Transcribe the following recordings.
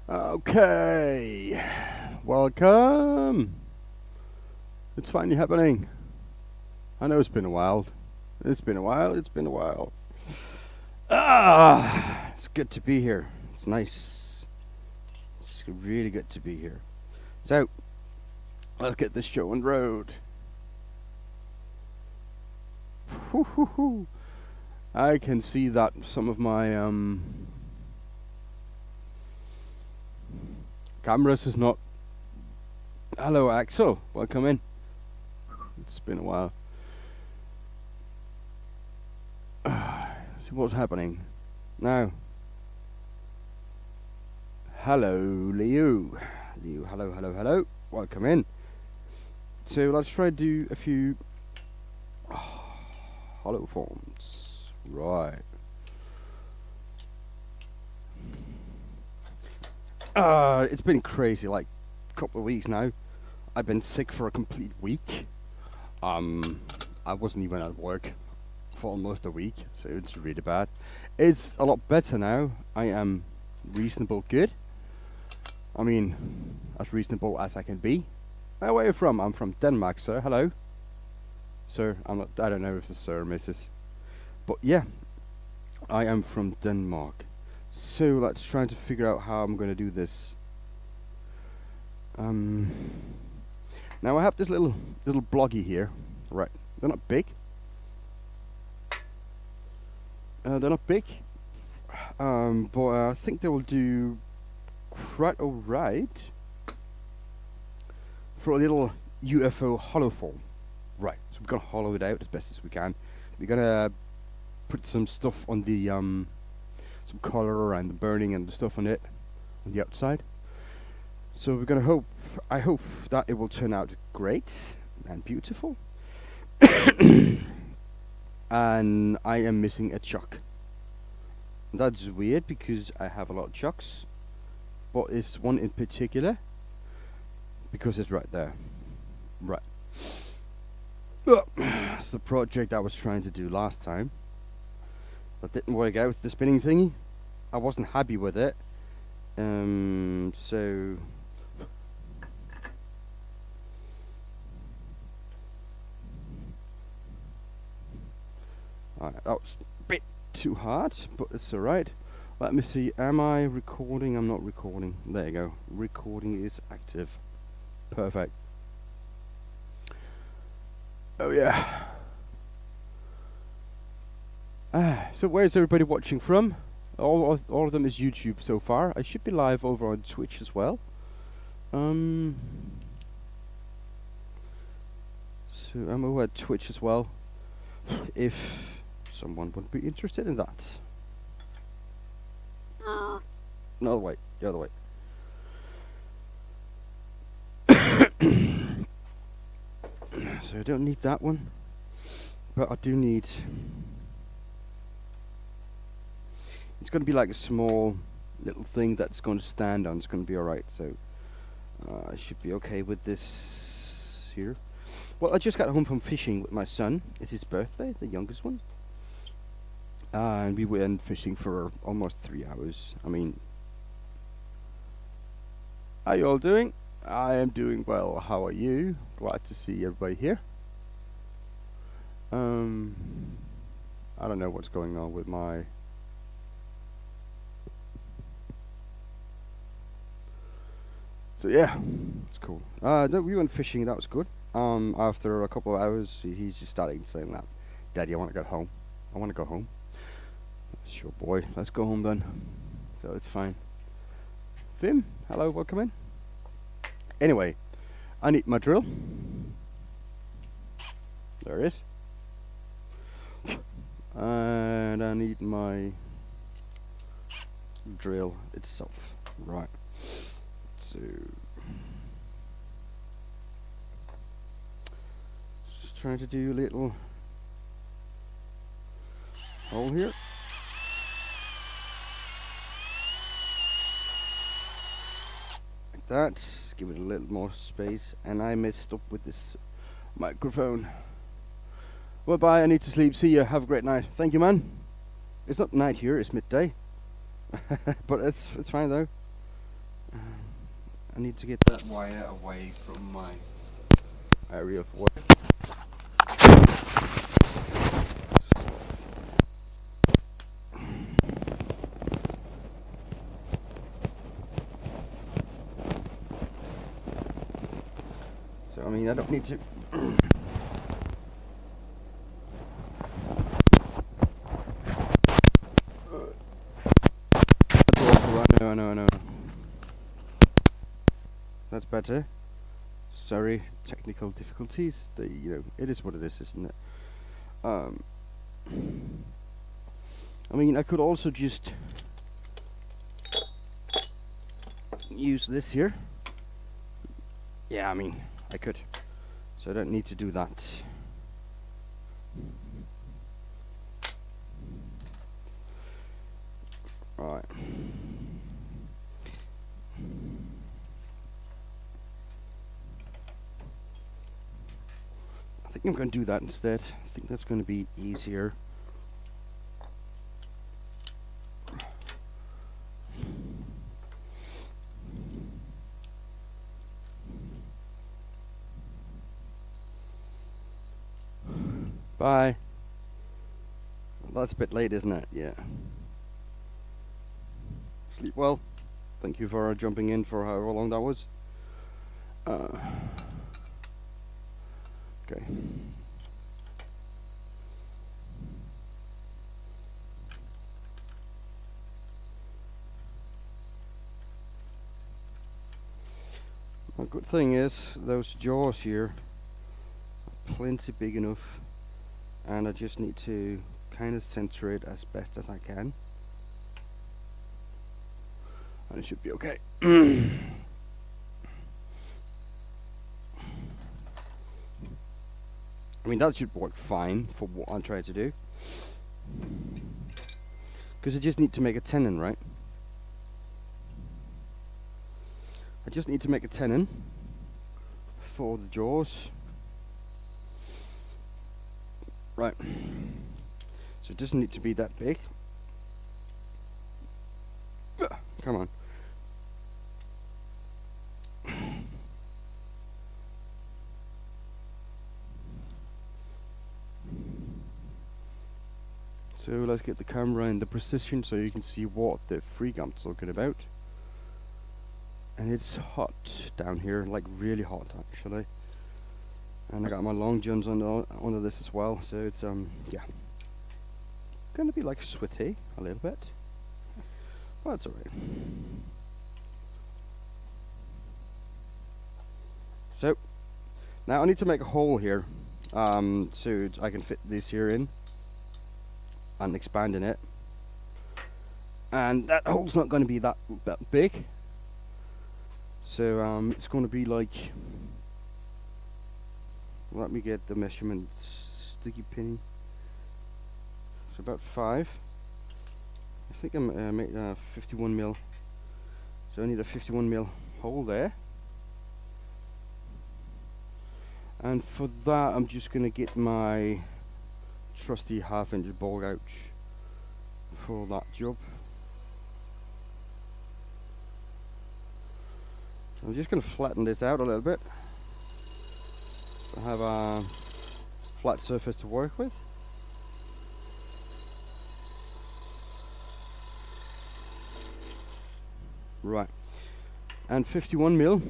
Okay, welcome. It's finally happening. I know it's been a while. It's been a while. It's good to be here. It's nice. It's really good to be here. So, let's get this show on the road. Whoo. I can see that some of my cameras is not. Hello, Axel. Welcome in. It's been a while. So what's happening now? Hello, Leo. Hello. Welcome in. So let's try to do a few hollow forms. Right. It's been crazy, like a couple of weeks now. I've been sick for a complete week. I wasn't even at work for almost a week, so it's really bad. It's a lot better now. I am reasonable good. I mean, as reasonable as I can be. Where are you from? I'm from Denmark, sir. Hello. Sir, I don't know if the sir or Mrs. But yeah, I am from Denmark. So let's try to figure out how I'm going to do this. Now I have this little bloggy here. Right, they're not big. But I think they will do quite alright for a little UFO hollow form. Right, so we're gonna hollow it out as best as we can. We're gonna put some stuff on the some color and the burning and the stuff on it on the outside. So we're gonna I hope that it will turn out great and beautiful. And I am missing a chuck. That's weird because I have a lot of chucks, but it's one in particular because it's right there. Right. That's the project I was trying to do last time. That didn't work out with the spinning thingy. I wasn't happy with it. So that was a bit too hard, but it's alright. Let me see, am I recording? I'm not recording. There you go. Recording is active. Perfect. Oh yeah. So where's everybody watching from? All of them is YouTube so far. I should be live over on Twitch as well. So I'm over at Twitch as well. If someone would be interested in that. No, wait, the other way. So I don't need that one, but I do need. It's going to be like a small little thing that's going to stand on. It's going to be alright. So I should be okay with this here. Well, I just got home from fishing with my son. It's his birthday, the youngest one. And we went fishing for almost 3 hours. I mean, how you all doing? I am doing well. How are you? Glad to see everybody here. I don't know what's going on with my. So yeah, it's cool. We went fishing. That was good. After a couple of hours, he's just starting saying that, "Daddy, I want to go home. I want to go home." Sure, boy. Let's go home then. So it's fine. Finn, hello, welcome in. Anyway, I need my drill. There it is. And I need my drill itself. Right. So just trying to do a little hole here. Like that. Give it a little more space. And I messed up with this microphone. Well, bye. I need to sleep. See ya. Have a great night. Thank you, man. It's not night here. It's midday. But it's fine though. I need to get that wire away from my area of work. So I mean, I don't need to. That's awful. I know. That's better. Sorry, technical difficulties. It is what it is, isn't it? I mean, I could also just use this here. Yeah, I mean, I could. So I don't need to do that. Right. I think I'm going to do that instead. I think that's going to be easier. Bye. Well, that's a bit late, isn't it? Yeah. Sleep well. Thank you for jumping in for however long that was. Okay. The good thing is those jaws here are plenty big enough, and I just need to kind of center it as best as I can, and it should be okay. I mean, that should work fine for what I'm trying to do, because I just need to make a tenon, right? I just need to make a tenon for the jaws. Right. So it doesn't need to be that big. Come on. So let's get the camera in the precision so you can see what the freak I'm talking about. And it's hot down here, like really hot actually. And I got my long johns under this as well, so it's yeah, gonna be like sweaty a little bit, but it's alright. So now I need to make a hole here, so I can fit this here in and expand in it. And that hole's not going to be that big, so it's going to be like. Let me get the measurements. Sticky pin. It's about 5. I think I'm made 51 mil. So I need a 51 mil hole there. And for that, I'm just gonna get my trusty 1/2 inch ball gouge for that job. I'm just gonna flatten this out a little bit. I have a flat surface to work with. Right, and 51 mil.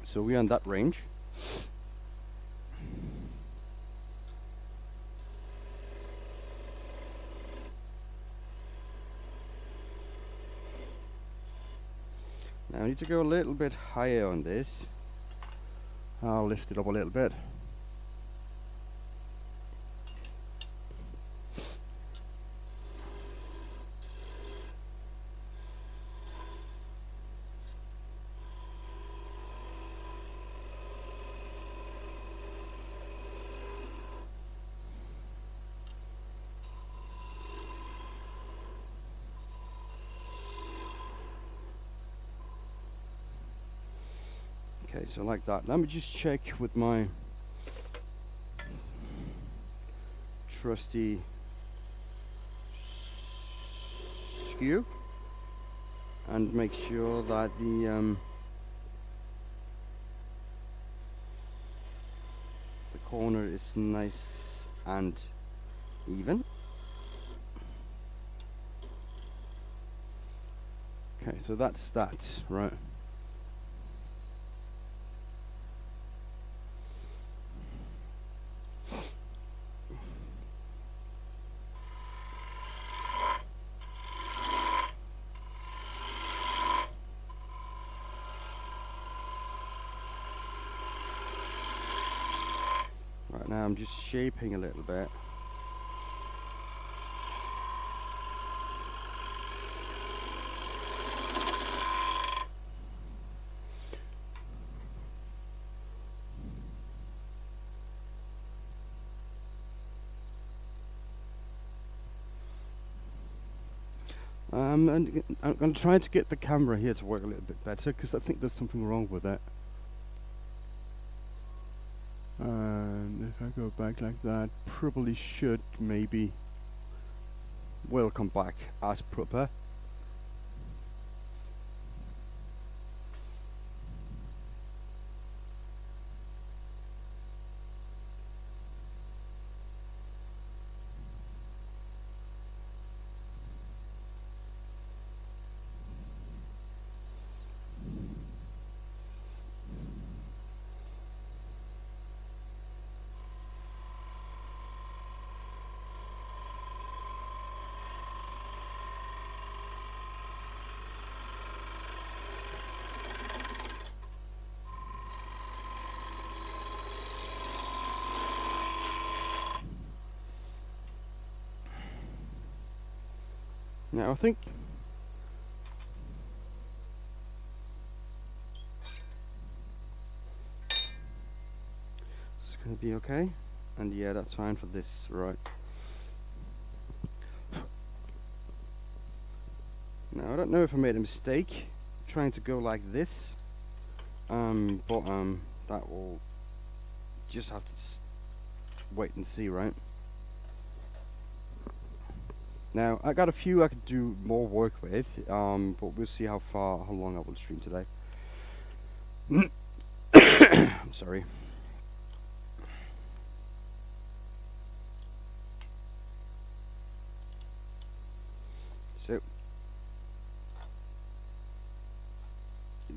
So we're on that range. Now I need to go a little bit higher on this. I'll lift it up a little bit. Okay, so like that. Let me just check with my trusty skew and make sure that the corner is nice and even. Okay, so that's that, right? Right now I'm just shaping a little bit. And I'm going to try to get the camera here to work a little bit better, because I think there's something wrong with it. And if I go back like that, probably should, maybe, will come back as proper. Now I think it's going to be okay, and yeah, that's fine for this, right? Now I don't know if I made a mistake trying to go like this, but that will just have to wait and see, right? Now I got a few I could do more work with, but we'll see how long I will stream today. I'm sorry. So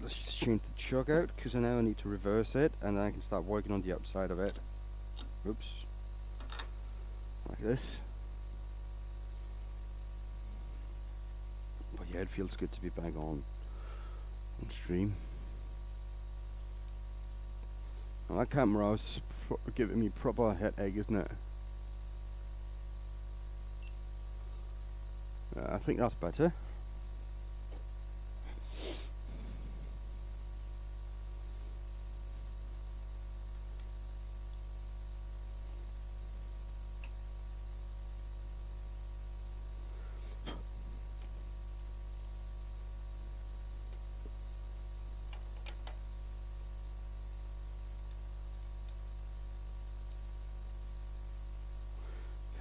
let's just change the chuck out, because I now need to reverse it, and then I can start working on the outside of it. Oops, like this. But yeah, it feels good to be back on stream. Now that camera is giving me proper headache, isn't it? I think that's better.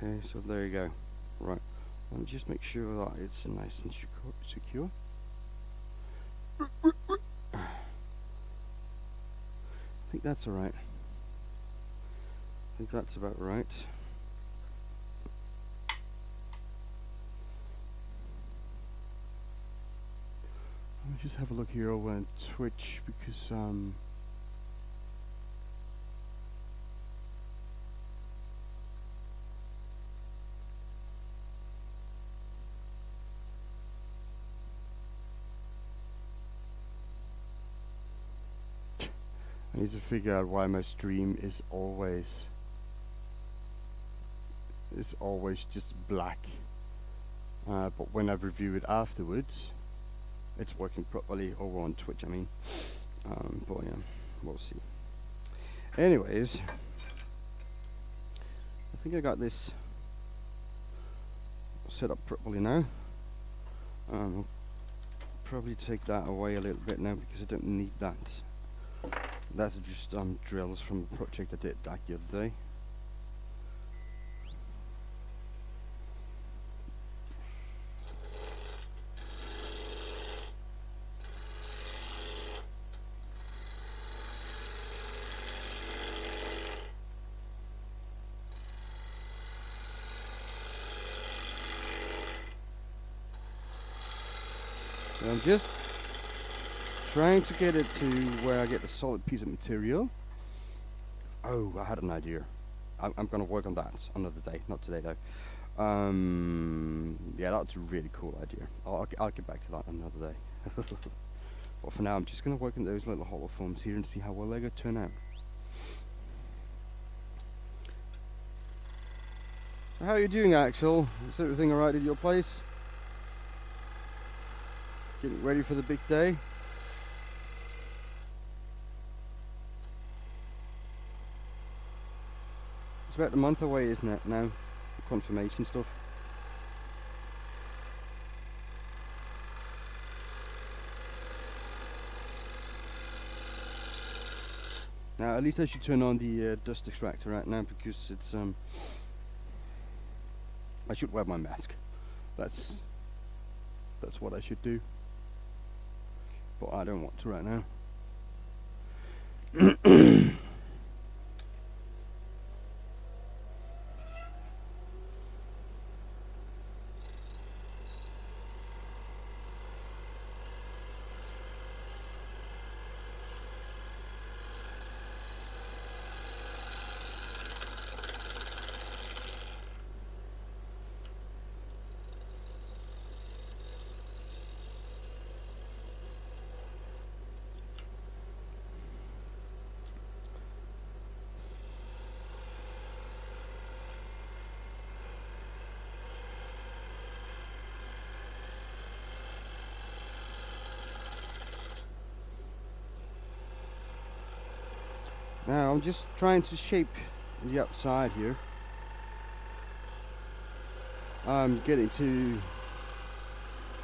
Okay, so there you go. Right, let me just make sure that it's nice and secure. I think that's alright. I think that's about right. Let me just have a look here over on Twitch, because I need to figure out why my stream is always just black, but when I review it afterwards, it's working properly over on Twitch. I mean, but yeah, we'll see. Anyways, I think I got this set up properly now. I'll probably take that away a little bit now, because I don't need that That's just drills from a project I did back the other day. So I'm just trying to get it to where I get a solid piece of material. Oh, I had an idea. I'm gonna work on that another day, not today though. Yeah, that's a really cool idea. I'll get back to that another day. But for now, I'm just gonna work on those little hollow forms here and see how well they go turn out. So how are you doing, Axel? Is everything alright at your place? Getting ready for the big day? It's about a month away, isn't it, now? The confirmation stuff. Now, at least I should turn on the dust extractor right now, because it's, I should wear my mask. That's what I should do. But I don't want to right now. Now I'm just trying to shape the outside here. I'm getting to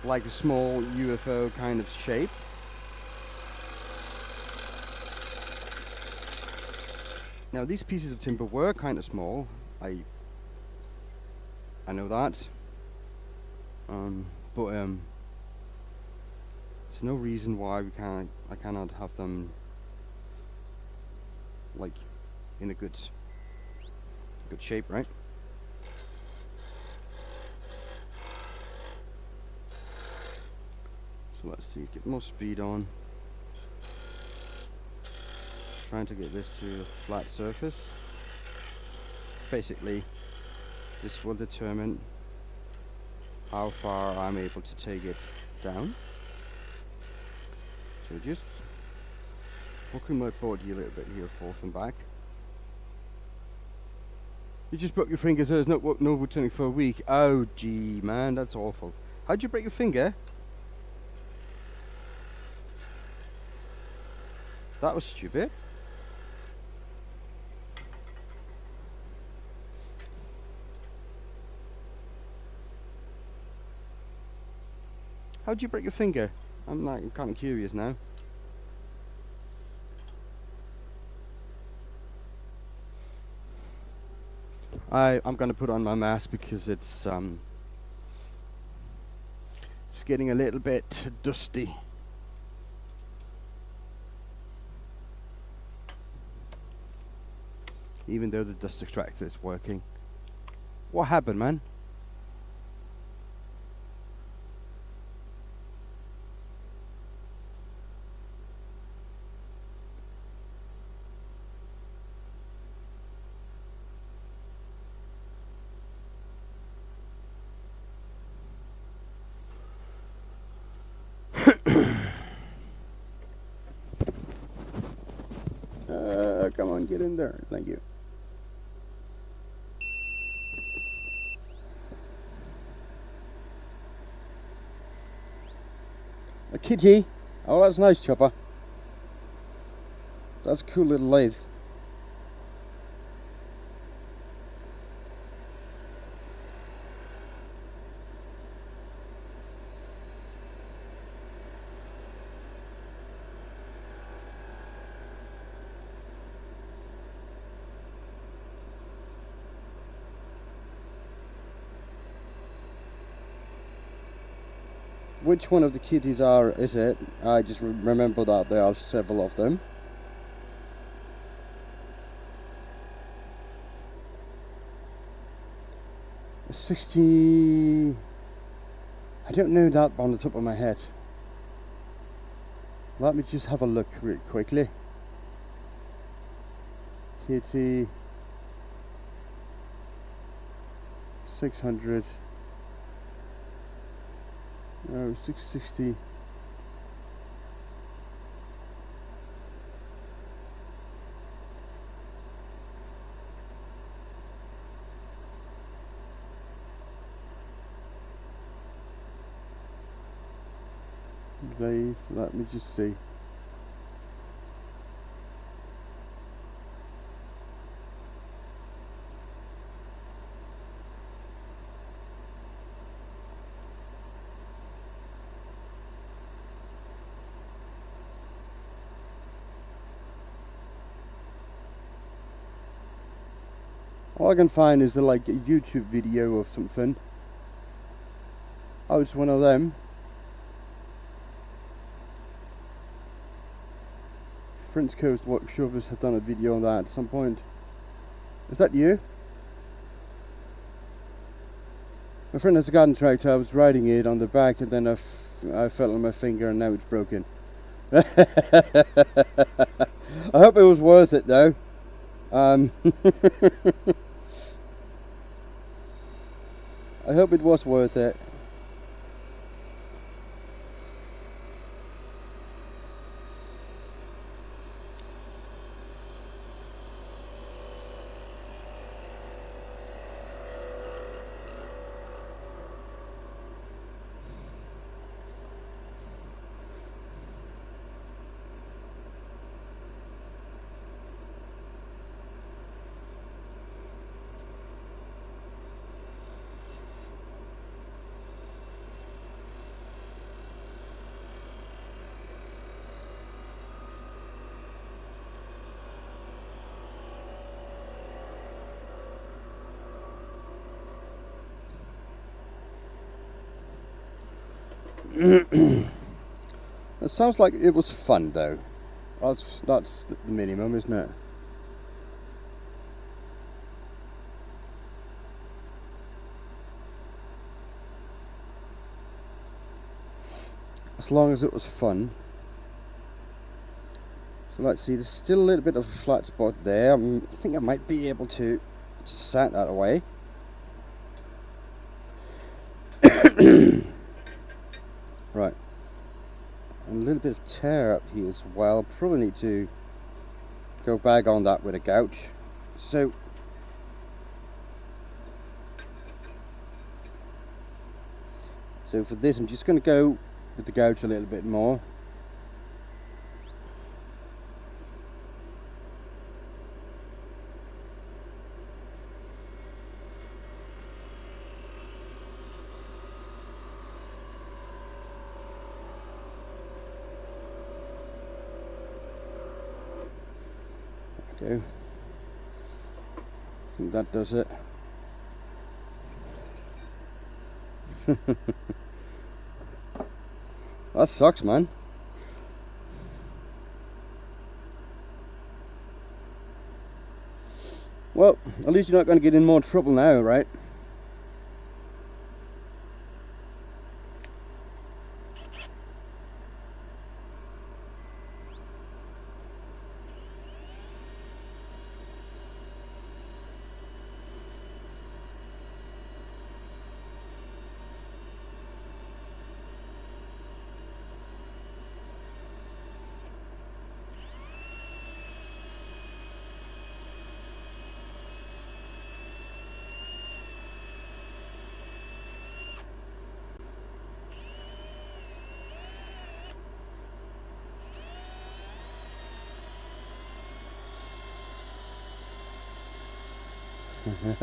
like a small UFO kind of shape. Now these pieces of timber were kind of small. I know that. But there's no reason why I cannot have them like in a good shape, right? So let's see, get more speed on. Trying to get this to a flat surface. Basically, this will determine how far I'm able to take it down. So just hooking my body a little bit here, forth and back. You just broke your finger, so there's no returning for a week. Oh gee, man, that's awful. How'd you break your finger? That was stupid. How'd you break your finger? I'm kind of curious now. I'm gonna put on my mask because it's getting a little bit dusty. Even though the dust extractor is working. What happened, man? Come on, get in there. Thank you. A kitty? Oh, that's nice, Chopper. That's a cool little lathe. which one of the kitties is it? I just remember that there are several of them. A 60... I don't know that on the top of my head. Let me just have a look really quickly. Kitty 600. No, 660. Let me just see. All I can find is like a YouTube video of something. Oh, it's one of them. French Coast Workshoppers have done a video on that at some point. Is that you? My friend has a garden tractor. I was riding it on the back, and then I fell on my finger, and now it's broken. I hope it was worth it, though. I hope it was worth it. It sounds like it was fun, though. That's the minimum, isn't it? As long as it was fun. So let's see, there's still a little bit of a flat spot there. I think I might be able to sand that away. Right. A little bit of tear up here as well. Probably need to go back on that with a gouge. So for this, I'm just going to go with the gouge a little bit more. Go. I think that does it. That sucks, man. Well, at least you're not going to get in more trouble now, right? It's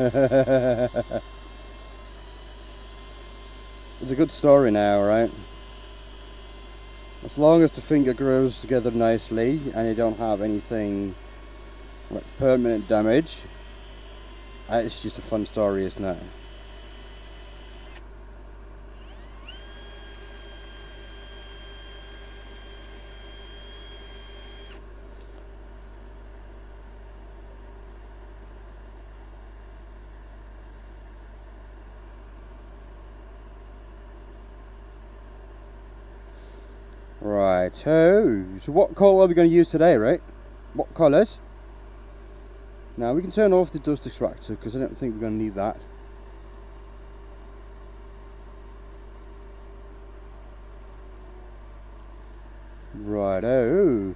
a good story now, right? As long as the finger grows together nicely and you don't have anything like permanent damage, it's just a fun story, isn't it? Right, so what colour are we going to use today, right? What colours? Now we can turn off the dust extractor because I don't think we're going to need that. Right, oh.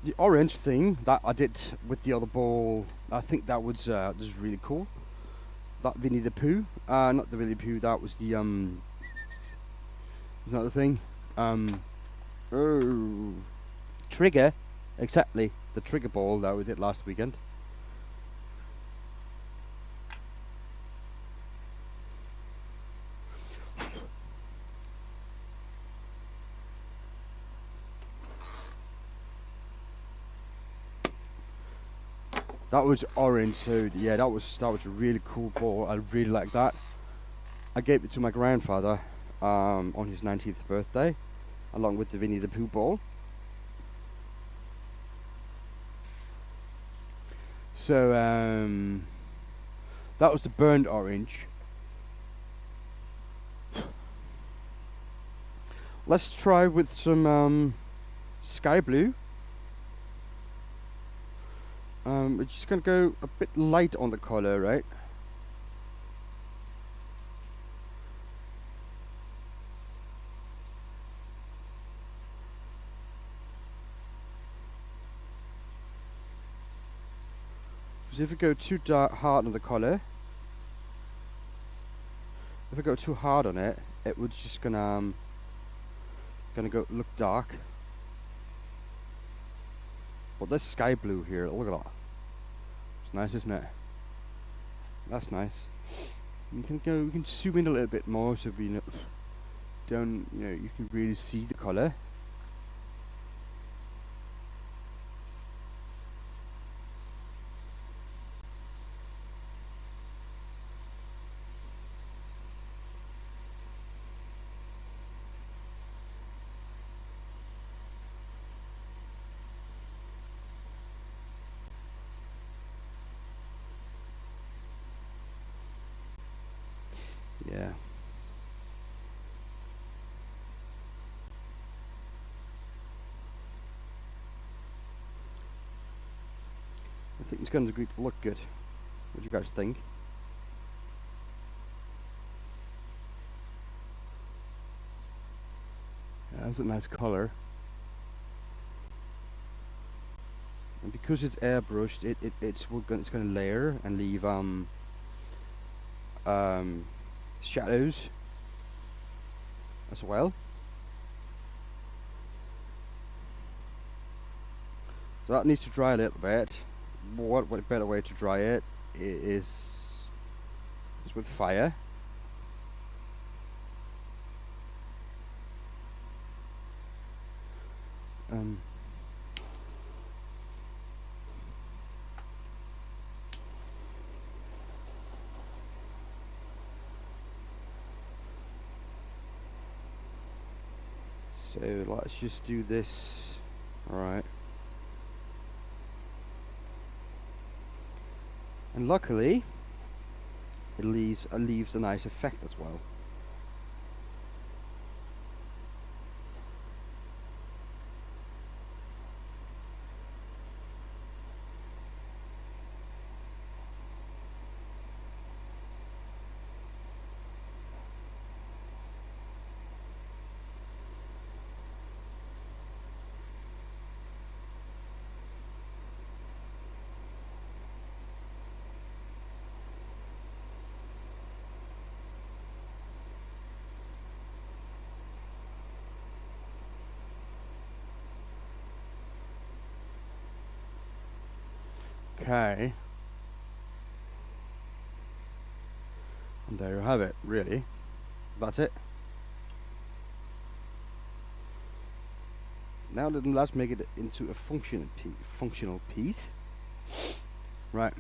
The orange thing that I did with the other ball, I think that was really cool. That Winnie the Pooh, not the Winnie the Pooh. That was the another thing. Oh, trigger, exactly the trigger ball that we did last weekend. That was orange, so yeah, that was a really cool ball. I really like that. I gave it to my grandfather on his 90th birthday, along with the Winnie the Pooh ball. So that was the burnt orange. Let's try with some sky blue. We're just gonna go a bit light on the color, right? Because if we go too hard on the color, if I go too hard on it, it would just gonna go look dark. But this sky blue here, look at that. It's nice, isn't it? That's nice. We can zoom in a little bit more so we don't, you can really see the color. Yeah. I think it's going to look good. What do you guys think? Yeah, that's a nice color. And because it's airbrushed, it's going to layer and leave shadows as well. So that needs to dry a little bit. What better way to dry it is with fire. So let's just do this. Alright. And luckily, it leaves a nice effect as well. Okay. And there you have it, really. That's it. Now let's make it into a functional piece. Right.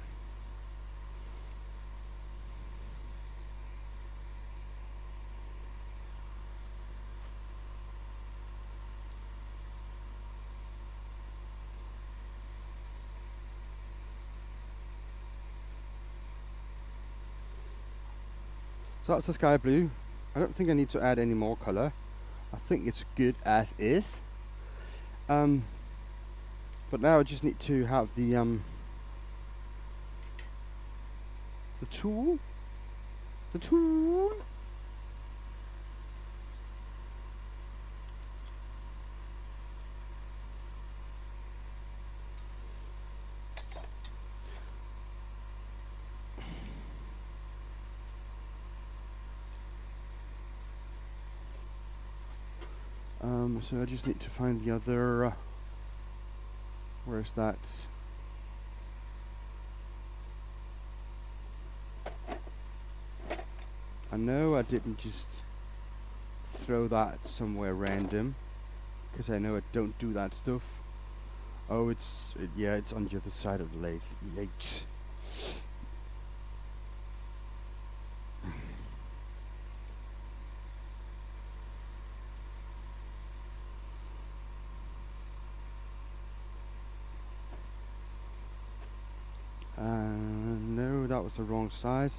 So that's the sky blue. I don't think I need to add any more color. I think it's good as is. But now I just need to have the tool. The tool. So I just need to find the other. Where's that? I know I didn't just throw that somewhere random, because I know I don't do that stuff. Oh, it's on the other side of the lathe. Yikes. No, that was the wrong size.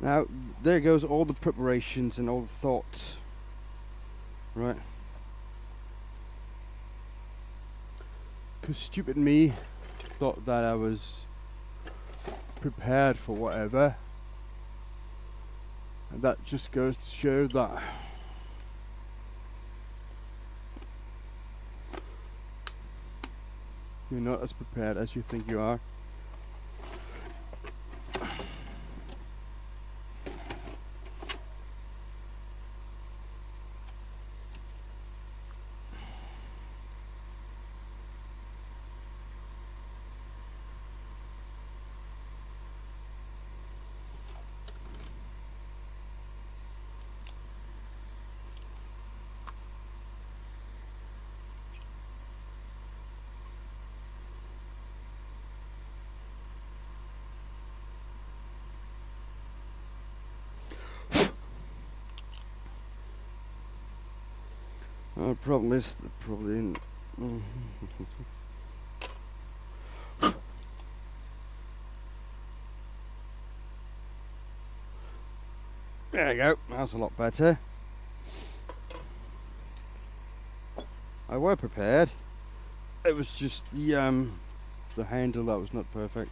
Now, there goes all the preparations and all the thoughts. Right. Because stupid me thought that I was prepared for whatever. And that just goes to show that you're not as prepared as you think you are. The problem is that probably there you go, that's a lot better. I were prepared. It was just the handle that was not perfect.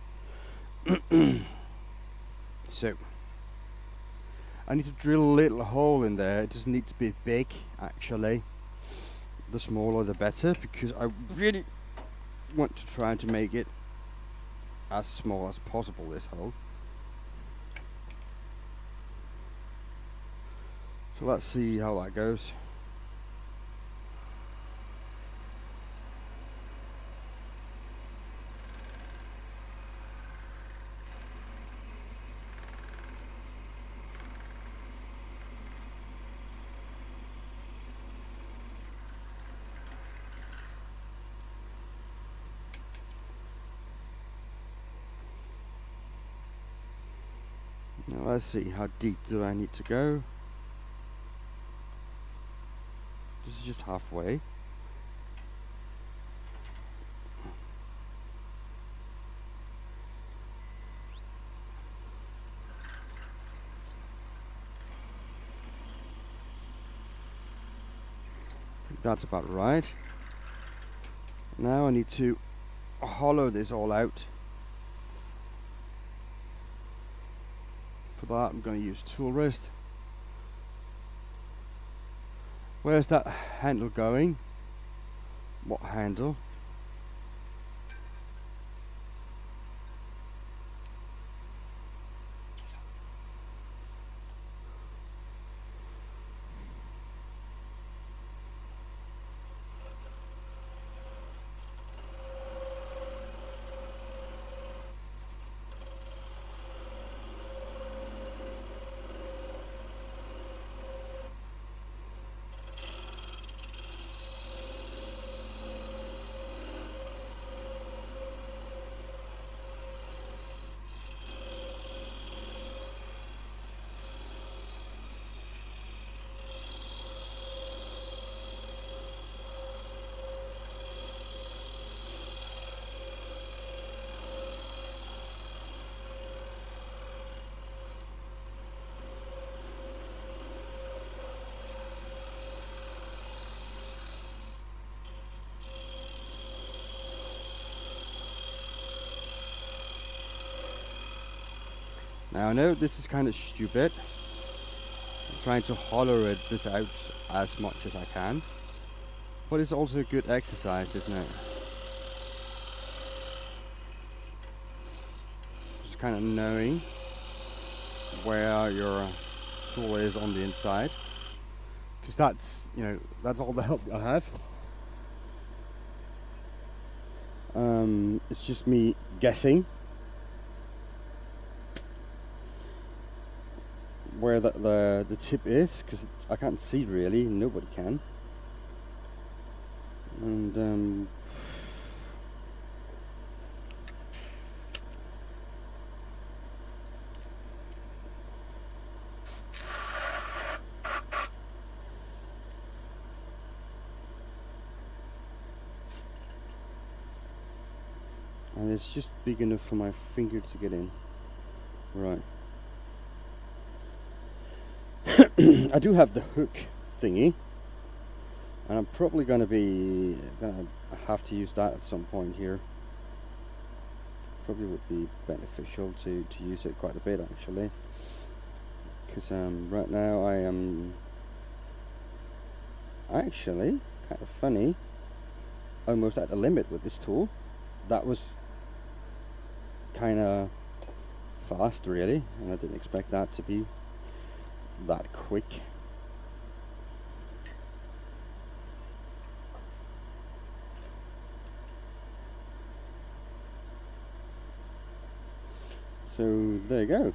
So I need to drill a little hole in there. It doesn't need to be big, actually. The smaller the better, because I really want to try to make it as small as possible, this hole. So let's see how that goes. Now let's see, how deep do I need to go? This is just halfway. I think that's about right. Now I need to hollow this all out. For that I'm going to use tool wrist. Where's that handle going? What handle? Now I know this is kind of stupid. I'm trying to hollow this out as much as I can. But it's also a good exercise, isn't it? Just kind of knowing where your tool is on the inside. Because that's, that's all the help I have. It's just me guessing where the tip is, because I can't see really, nobody can. And it's just big enough for my finger to get in. Right. I do have the hook thingy, and I'm probably gonna have to use that at some point here. Probably would be beneficial to use it quite a bit actually, because right now I am actually kind of funny, almost at the limit with this tool. That was kind of fast really, and I didn't expect that to be that quick. So there you go.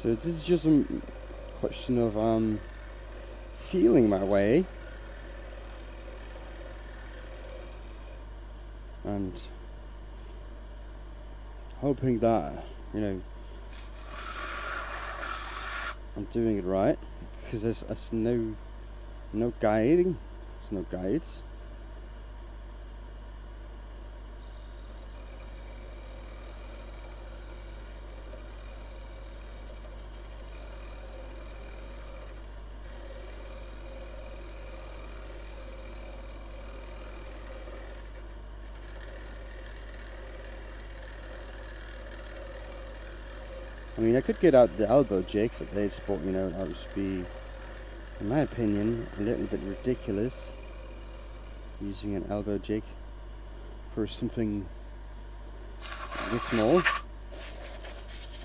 So this is just a question of feeling my way and hoping that I'm doing it right, because there's no guiding, there's no guides. I mean, I could get out the elbow jig for this, but that would be, in my opinion, a little bit ridiculous, using an elbow jig for something this small,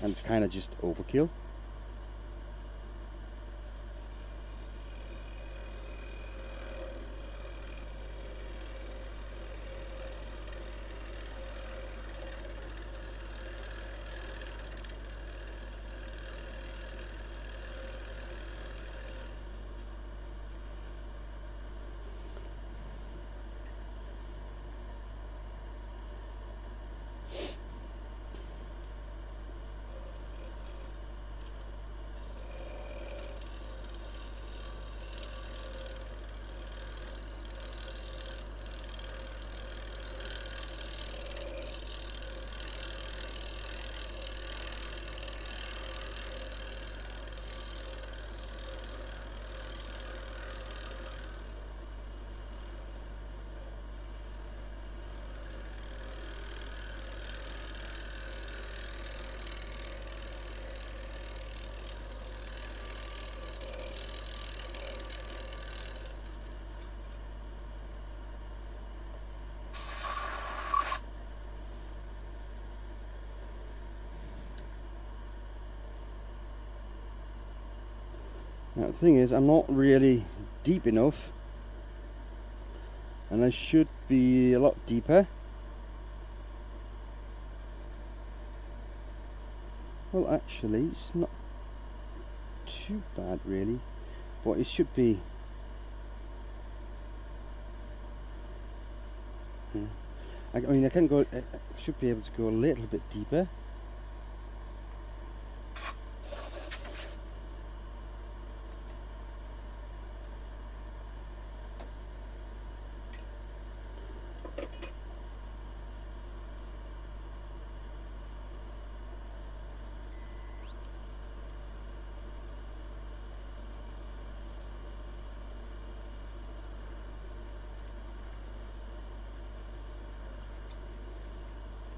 and it's kind of just overkill. Now the thing is, I'm not really deep enough, and I should be a lot deeper. Well, actually, it's not too bad really, but it should be. I mean, I can go. I should be able to go a little bit deeper.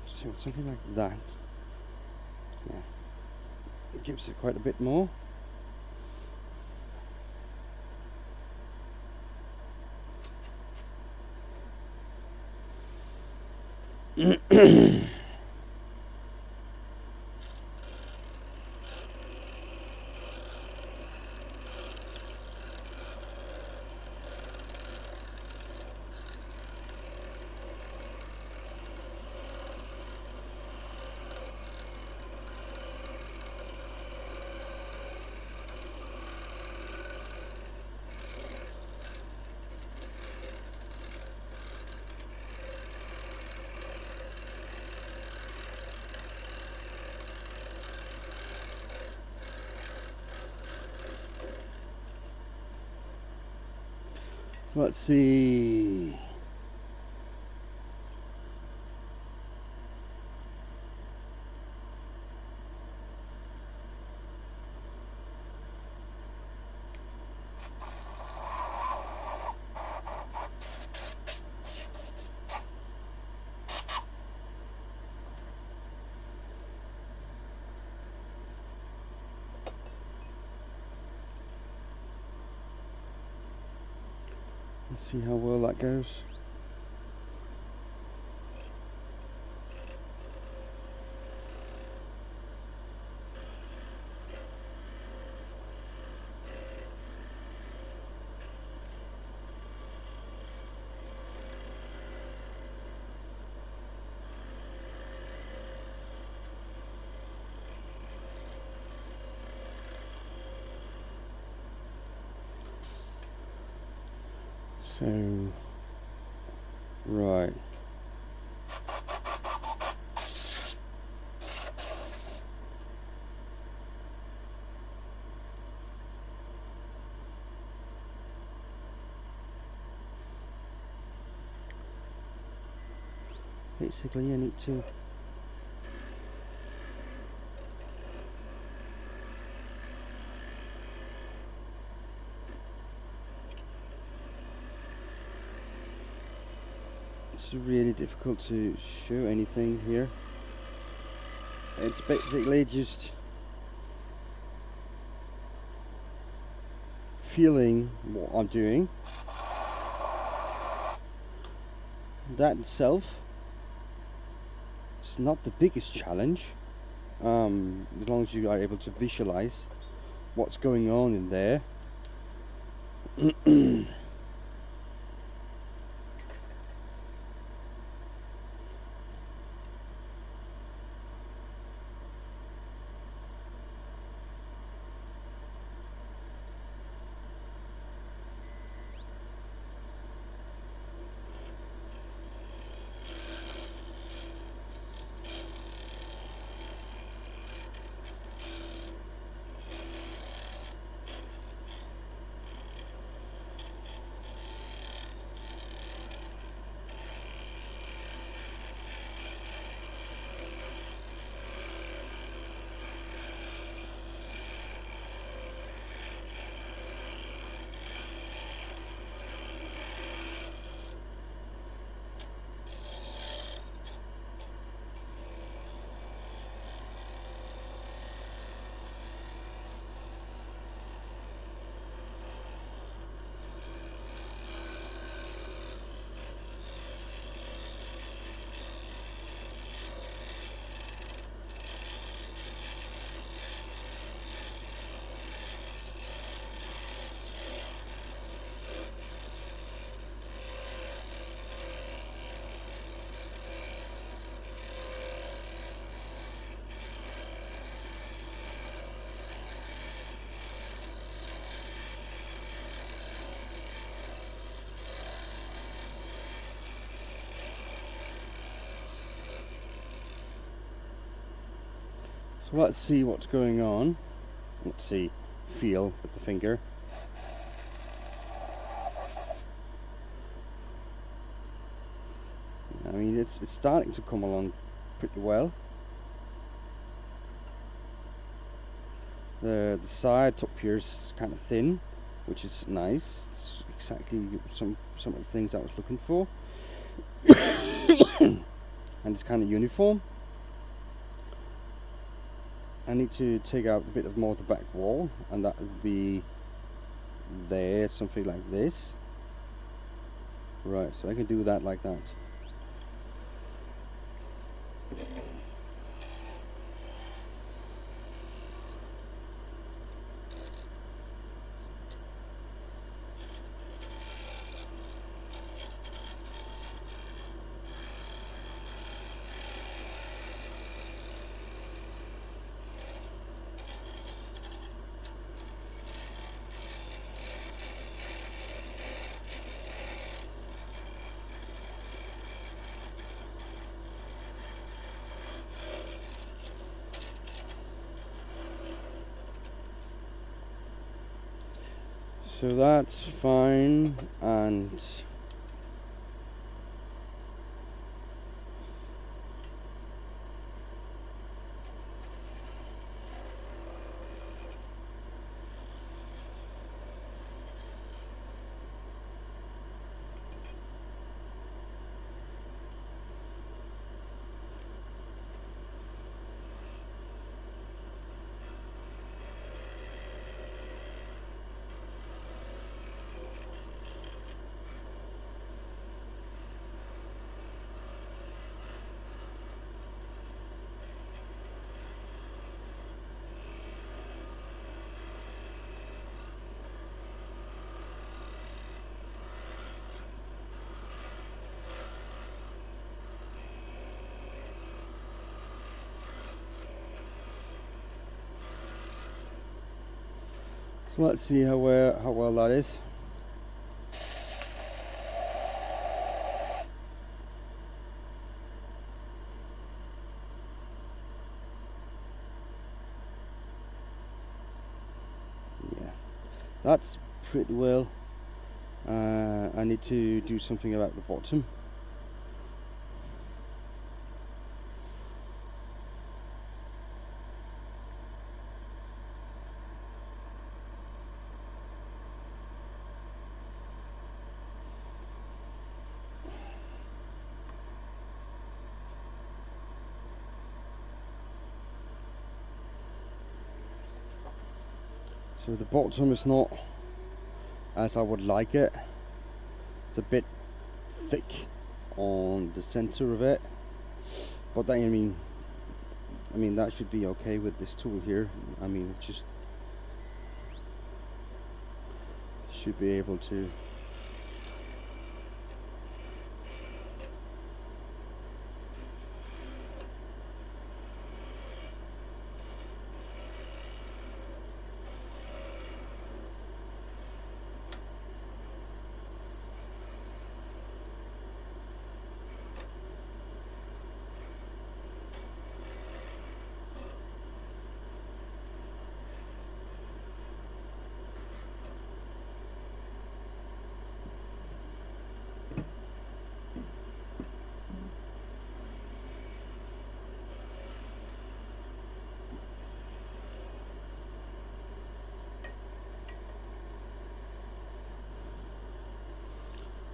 So something like that. Yeah, it gives it quite a bit more. So let's see. Let's see how well that goes. So, right. Basically, I need to it's really difficult to show anything here. It's basically just feeling what I'm doing. That itself is not the biggest challenge, as long as you are able to visualize what's going on in there. So let's see what's going on. Let's see, feel with the finger. I mean, it's starting to come along pretty well. The side top here is kind of thin, which is nice. It's exactly some of the things I was looking for. And it's kind of uniform. I need to take out a bit of more of the back wall, and that would be there, something like this. Right, so I can do that like that. So that's fine, and so let's see how well that is. Yeah, that's pretty well. I need to do something about the bottom. So the bottom is not as I would like it. It's a bit thick on the center of it, but then, I mean that should be okay with this tool here. I mean, it just should be able to.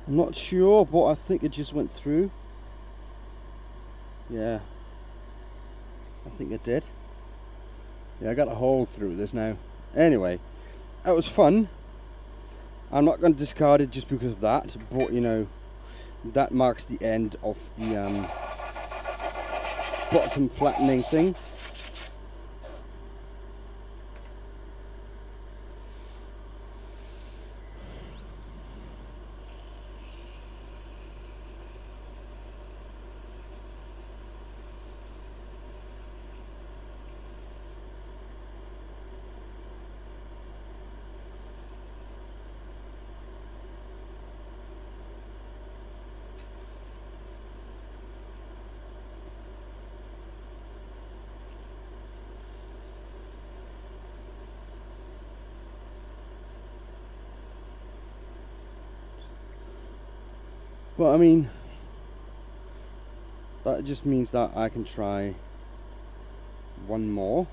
I'm not sure, but I think it just went through. Yeah, I think it did. Yeah, I got a hole through this now. Anyway, that was fun. I'm not going to discard it just because of that, but you know, that marks the end of the bottom flattening thing. But I mean, that just means that I can try one more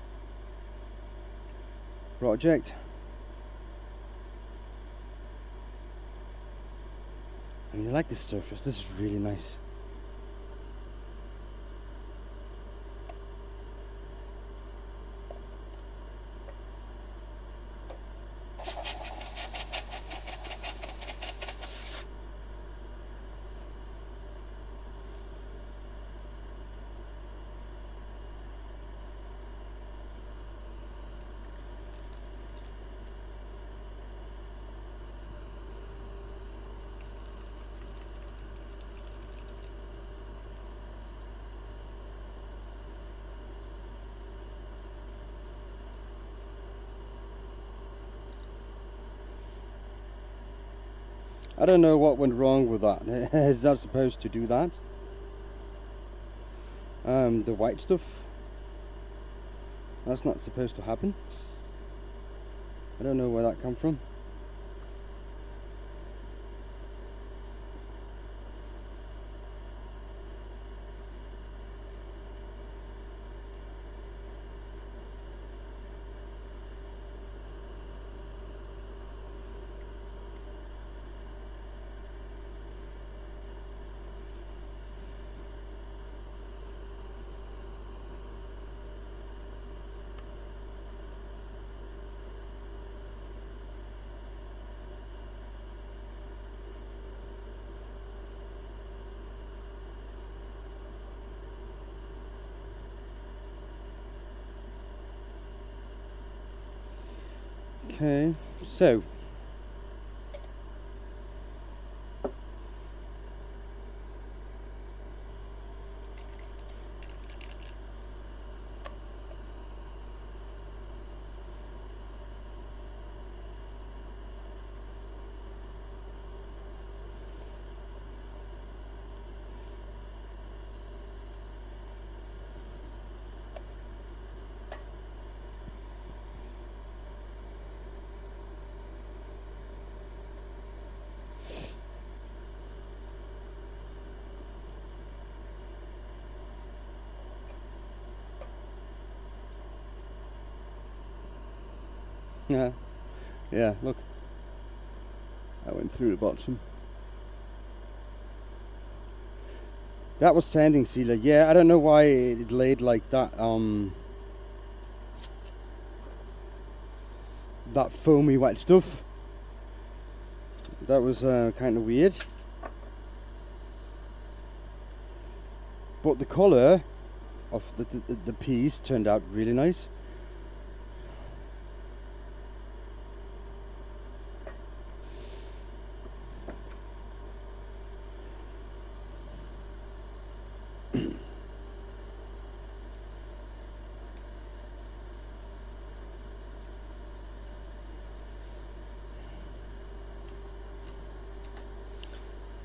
project. I mean, I like this surface. This is really nice. I don't know what went wrong with that. It's not supposed to do that. The white stuff, that's not supposed to happen. I don't know where that come from. Okay, so yeah, look, I went through the bottom. That was sanding sealer. Yeah, I don't know why it laid like that. That foamy wet stuff. That was kind of weird. But the colour of the piece turned out really nice.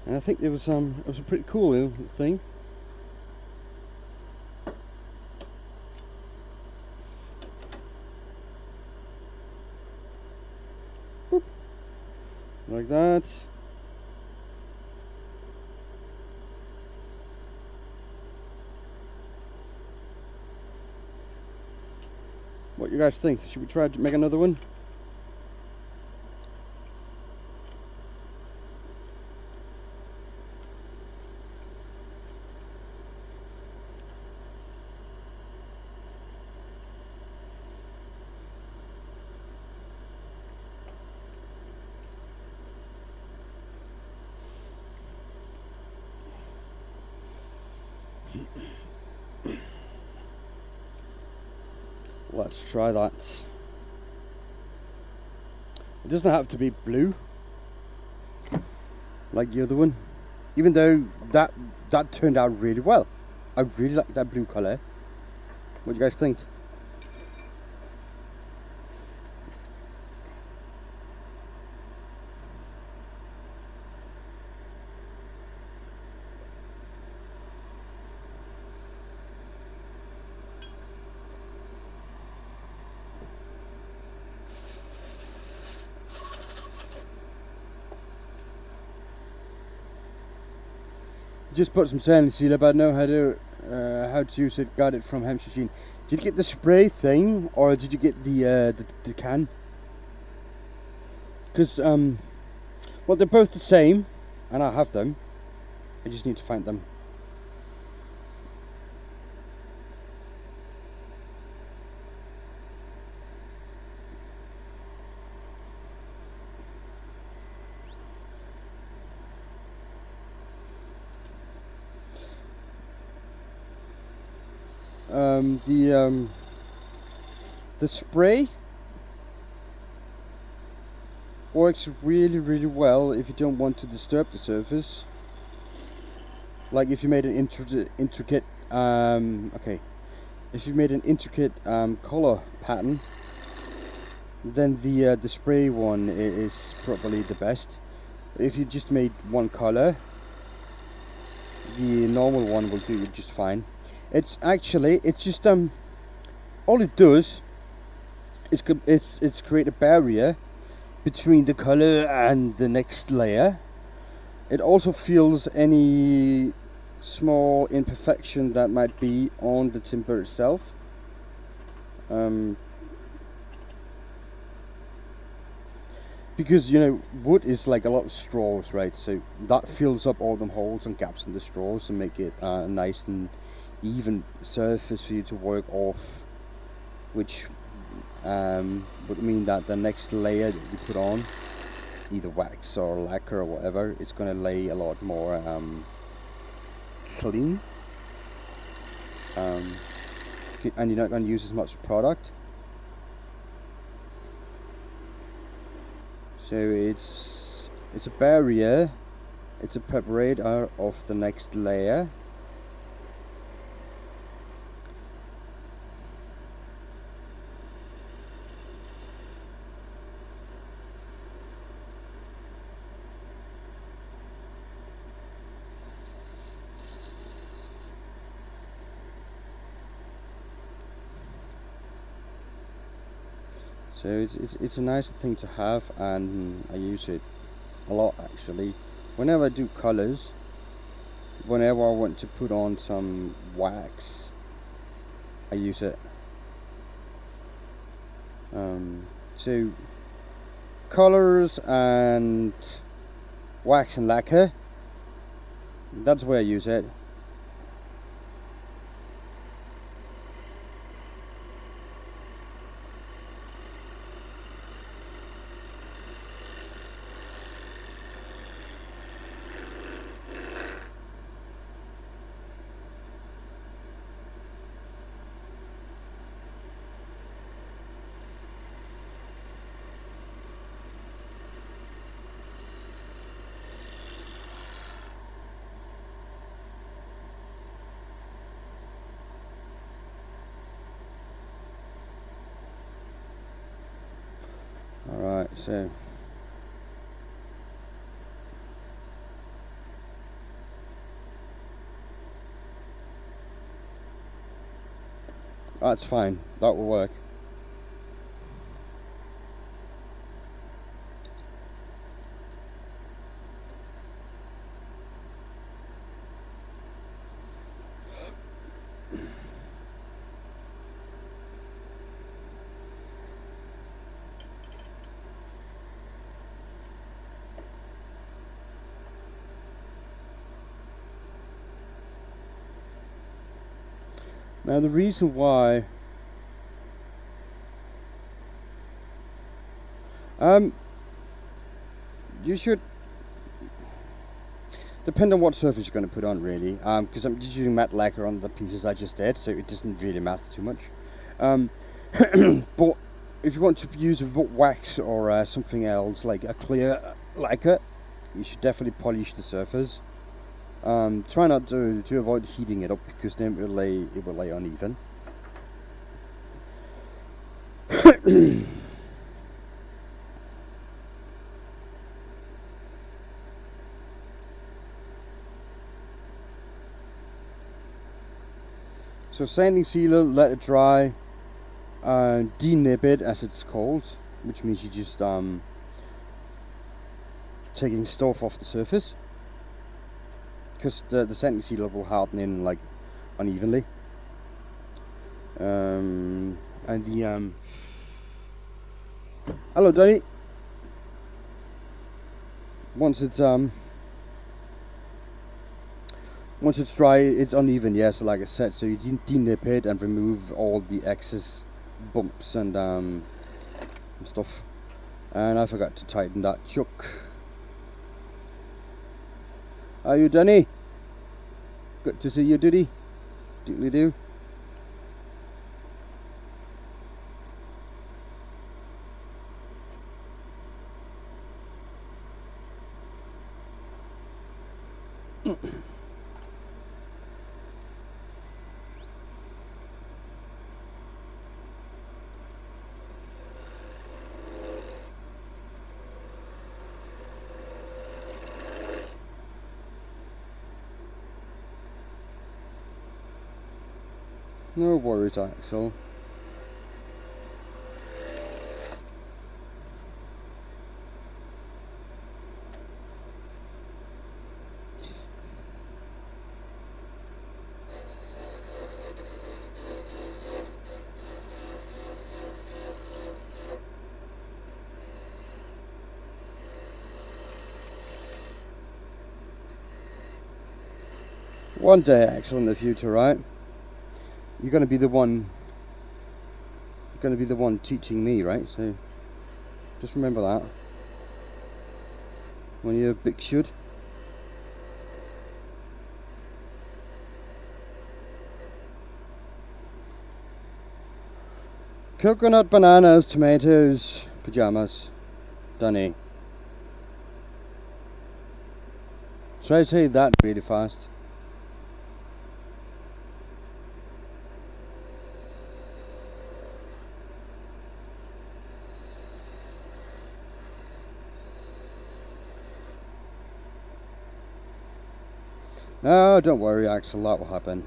And I think it was a pretty cool thing. Boop. Like that. What you guys think? Should we try to make another one? Let's try that. It doesn't have to be blue like the other one, even though that turned out really well. I really like that blue colour. What do you guys think? just put some sanding sealer, but I know how to use it. Got it from Hampshire Sheen. Did you get the spray thing, or did you get the can? Because well, they're both the same, and I have them. I just need to find them. The spray works really well if you don't want to disturb the surface. Like if you made an intricate if you made an intricate color pattern, then the spray one is probably the best. If you just made one color, the normal one will do just fine. It's just all it does is create a barrier between the color and the next layer. It also fills any small imperfection that might be on the timber itself. Because wood is like a lot of straws, right? So that fills up all them holes and gaps in the straws and make it a nice and even surface for you to work off, which would mean that the next layer that you put on, either wax or lacquer or whatever, it's going to lay a lot more clean, and you're not going to use as much product. So it's a barrier, it's a preparator of the next layer. So it's a nice thing to have, and I use it a lot actually. Whenever I do colors, whenever I want to put on some wax, I use it. So colors and wax and lacquer, that's where I use it. Alright, so that's fine, that will work. Now the reason why you should depend on what surface you're going to put on, really, because I'm just using matte lacquer on the pieces I just did, so it doesn't really matter too much. But if you want to use a wax or something else like a clear lacquer, you should definitely polish the surface. Try not to avoid heating it up, because then it will lay uneven. So sanding sealer, let it dry, denib it as it's called, which means you just taking stuff off the surface. because the center seal will harden in like unevenly. And the hello, Donny. Once it's dry, it's uneven. Yeah, so like I said, so you denip it and remove all the excess bumps and stuff. And I forgot to tighten that chuck. Are you Donny? Good to see you, Doody. Doodly do. No worries, Axel. One day, Axel, in the future, right? You're gonna be the one. You're gonna be the one teaching me, right? So, just remember that when you're a big shit. Coconut, bananas, tomatoes, pajamas. Dunny. Try to say that really fast. No, don't worry, Axel, that will happen.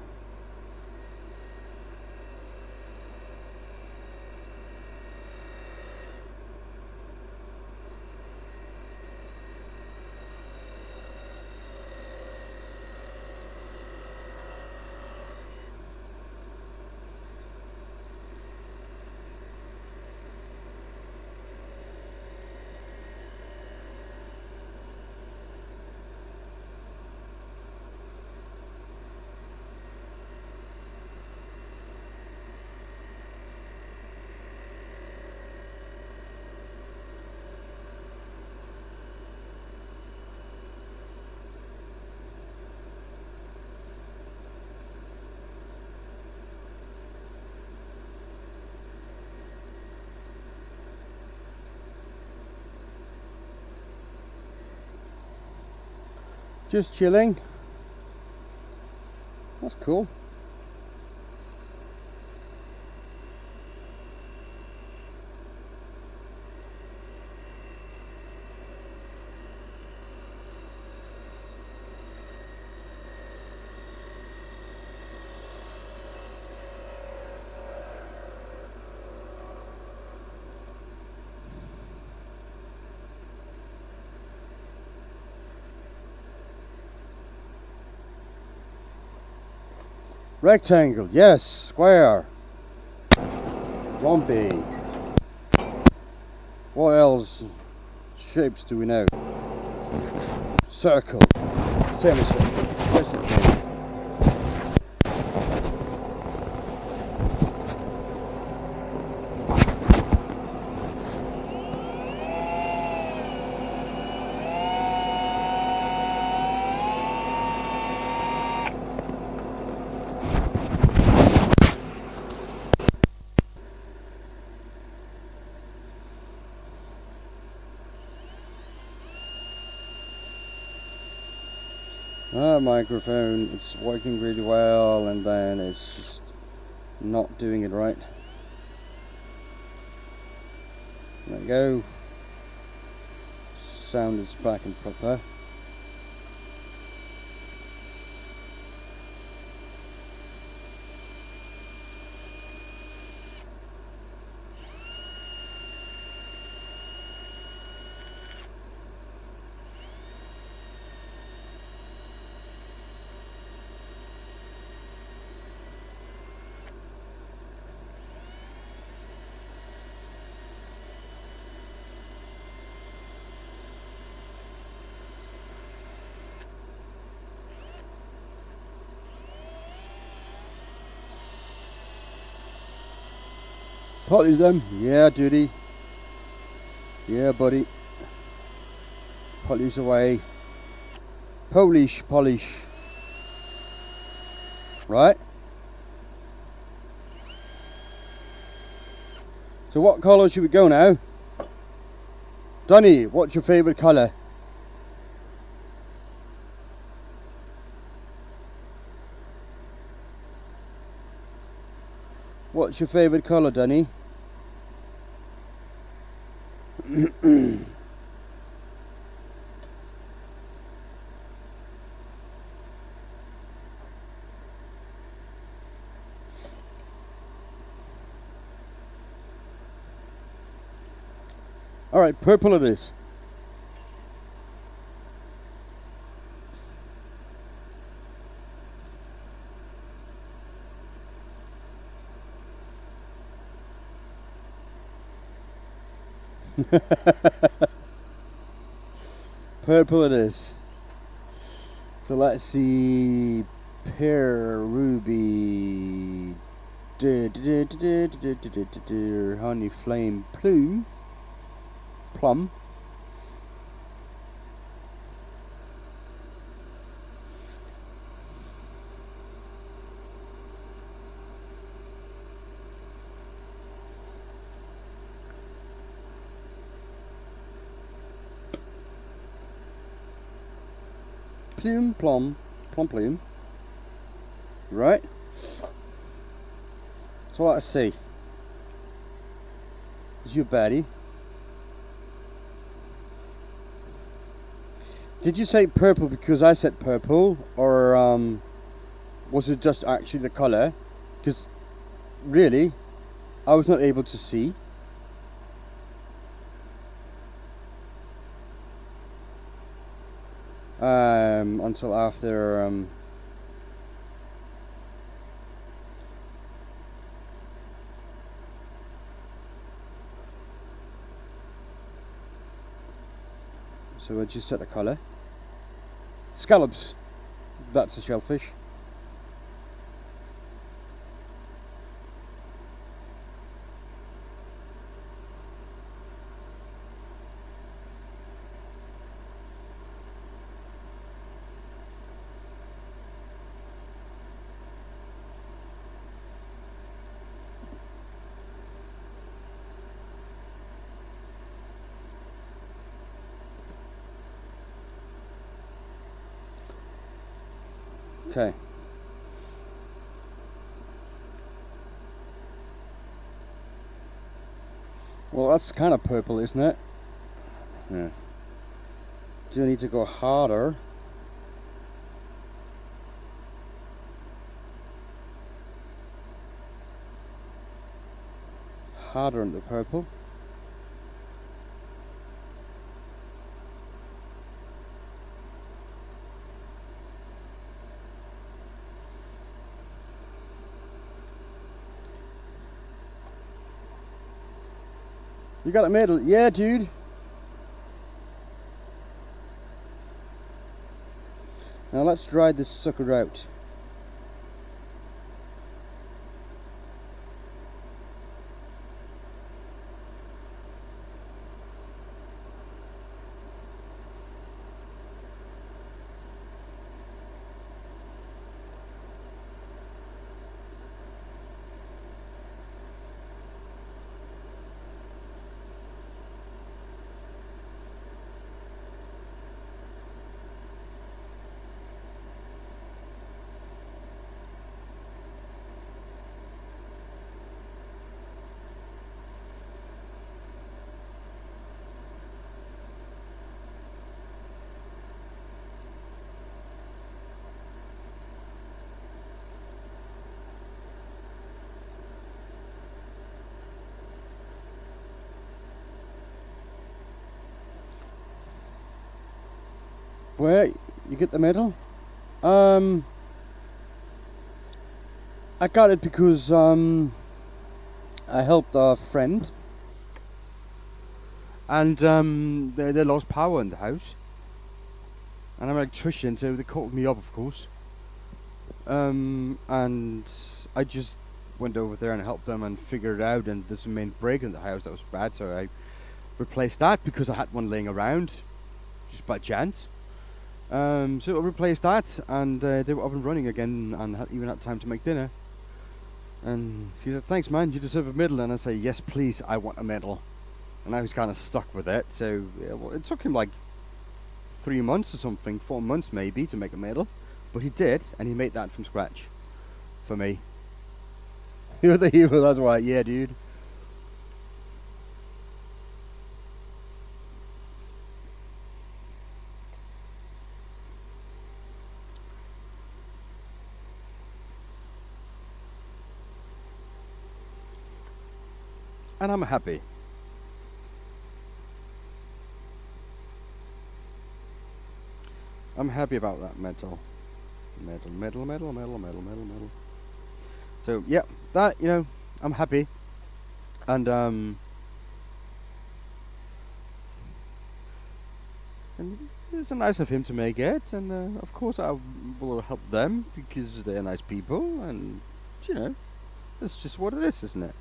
Just chilling. That's cool. Rectangle, yes. Square. Rhombus. What else shapes do we know? Circle. Semicircle. Crescent. That microphone, it's working really well, and then it's just not doing it right. There we go. Sound is back and proper. Polish them. Yeah, duty. Yeah, buddy. Polish away. Polish. Right? So what colour should we go now? Donny, what's your favourite colour? What's your favourite colour, Donny? Alright, purple it is. Purple it is. So let's see. Pear, ruby, honey flame, plum. Plum. Right? So let's see. Is you Betty? Did you say purple because I said purple, or was it just actually the colour? Because really, I was not able to see. Until after so I just set the colour. Scallops. That's a shellfish. Okay. Well, that's kind of purple, isn't it? Yeah. Do I need to go harder? Harder in the purple. You got a medal? Yeah, dude. Now let's dry this sucker out. Where you get the medal? I got it because I helped a friend, and they lost power in the house, and I'm an electrician, so they called me up, of course. And I just went over there and helped them and figured it out. And there's a main break in the house that was bad, so I replaced that because I had one laying around, just by chance. So I replaced that, and they were up and running again, and even had time to make dinner. And she said, "Thanks, man. You deserve a medal." And I say, "Yes, please. I want a medal." And I was kind of stuck with it. So yeah, well, it took him like 3 months or something, 4 months maybe, to make a medal, but he did, and he made that from scratch for me. You're the hero. That's right. Yeah, dude. And I'm happy. I'm happy about that medal. Medal. So yeah, that, I'm happy, and it's nice of him to make it, and of course I will help them because they're nice people, and that's just what it is, isn't it?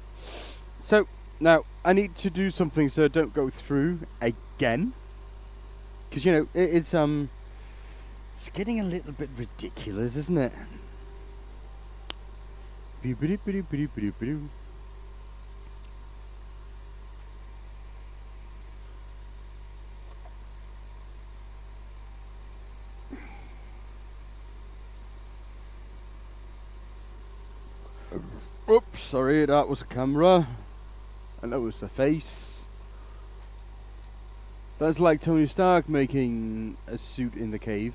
So now I need to do something so I don't go through again, because it's getting a little bit ridiculous, isn't it? Oops, sorry, that was the camera, and that was the face. That's like Tony Stark making a suit in the cave.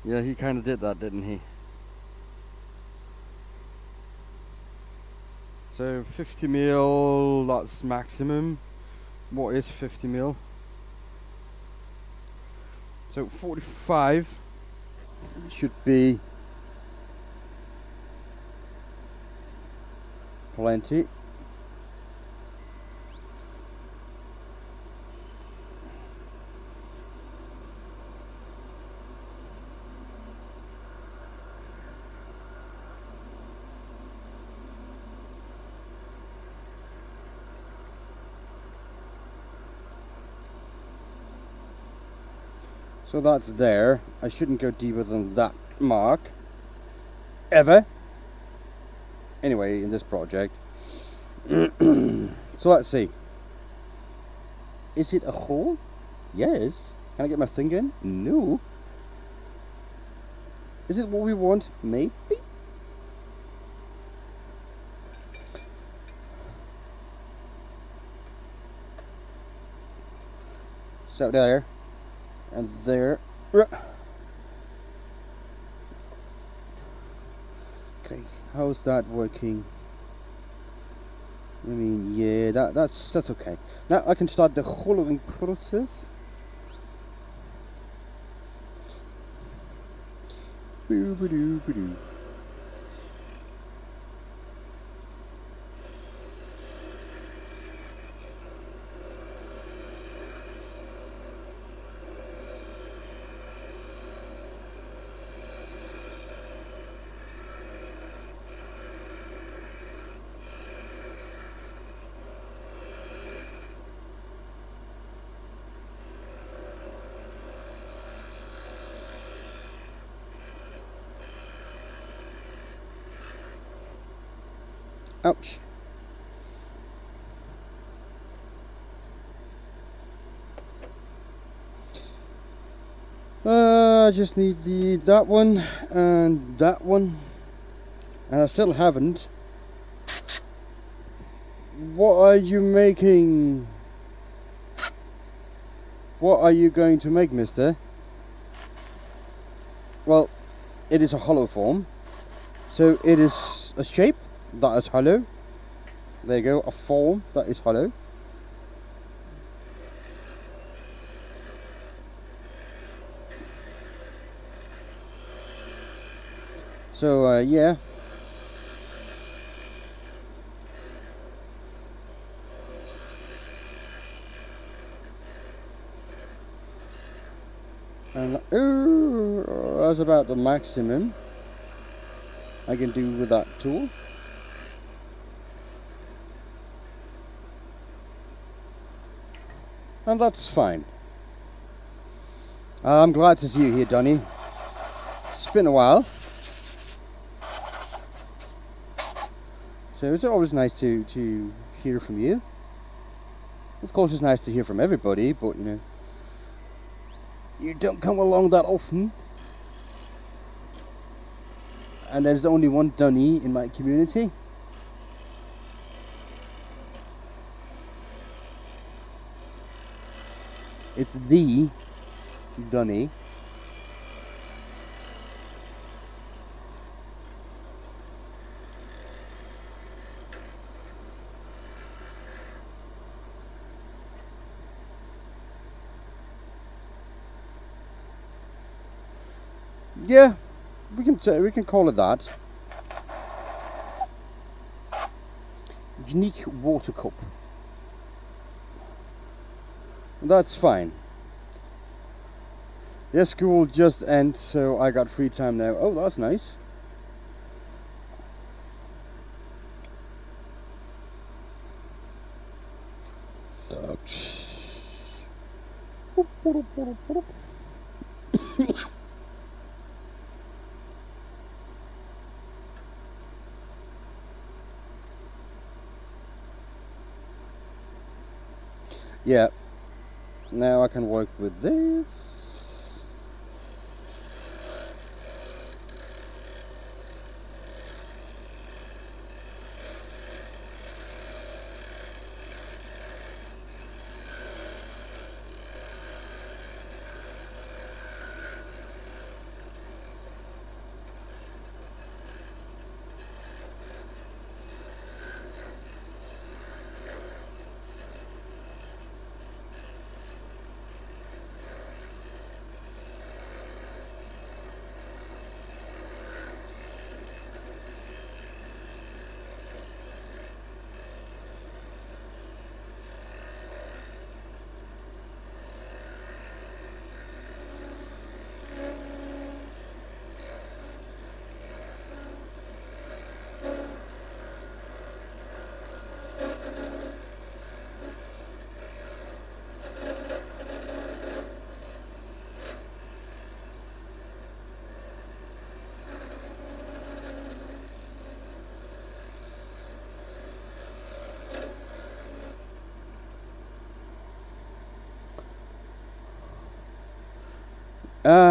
Yeah, he kind of did that, didn't he? So 50 mil, that's maximum. What is 50 mil? So 45 should be plenty. So that's there. I shouldn't go deeper than that mark, ever. Anyway, in this project. So let's see. Is it a hole? Yes. Can I get my finger in? No. Is it what we want? Maybe. So there. And there. Okay, how's that working? I mean, yeah, that's okay. Now I can start the hollowing process. Boo-ba-doo-ba-doo. Ouch. I just need that one and that one, and I still haven't. What are you making? What are you going to make, mister? Well, it is a hollow form, so it is a shape that is hollow. There you go, a form that is hollow. So yeah. And that's about the maximum I can do with that tool. And that's fine. I'm glad to see you here, Donny. It's been a while. So it's always nice to hear from you. Of course, it's nice to hear from everybody, but you know, you don't come along that often. And there's only one Dunny in my community. It's the Dunny. Yeah, we can call it that. Unique water cup. That's fine. Yeah, school just ended, so I got free time now. Oh, that's nice. Yeah, now I can work with this.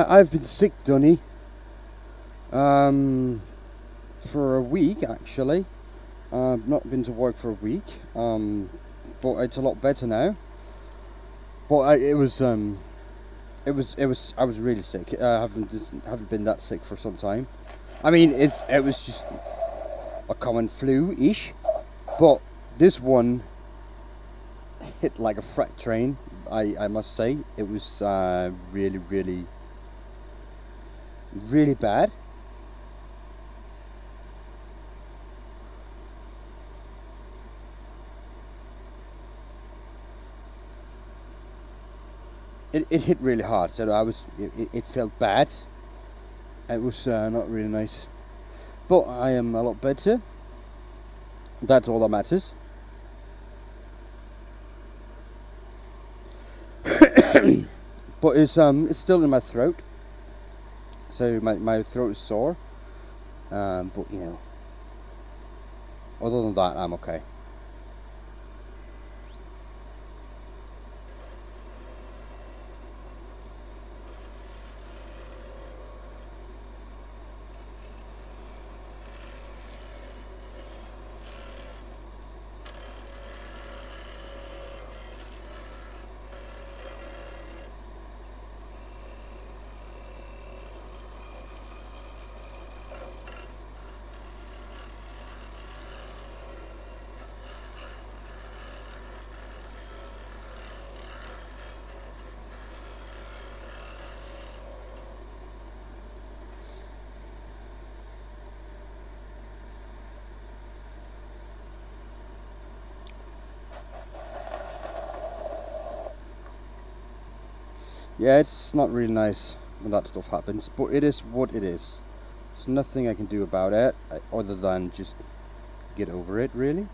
I've been sick, Dunny. For a week actually. I've not been to work for a week. But it's a lot better now. But I was really sick. I haven't been that sick for some time. I mean, it was just a common flu-ish, but this one hit like a freight train. I must say it was really bad. It hit really hard, so it felt bad. It was not really nice, but I am a lot better. That's all that matters. But it's still in my throat, so my throat is sore. But you know, other than that, I'm okay. Yeah, it's not really nice. when that stuff happens. But it is what it is. There's nothing I can do about it other than just get over it, really.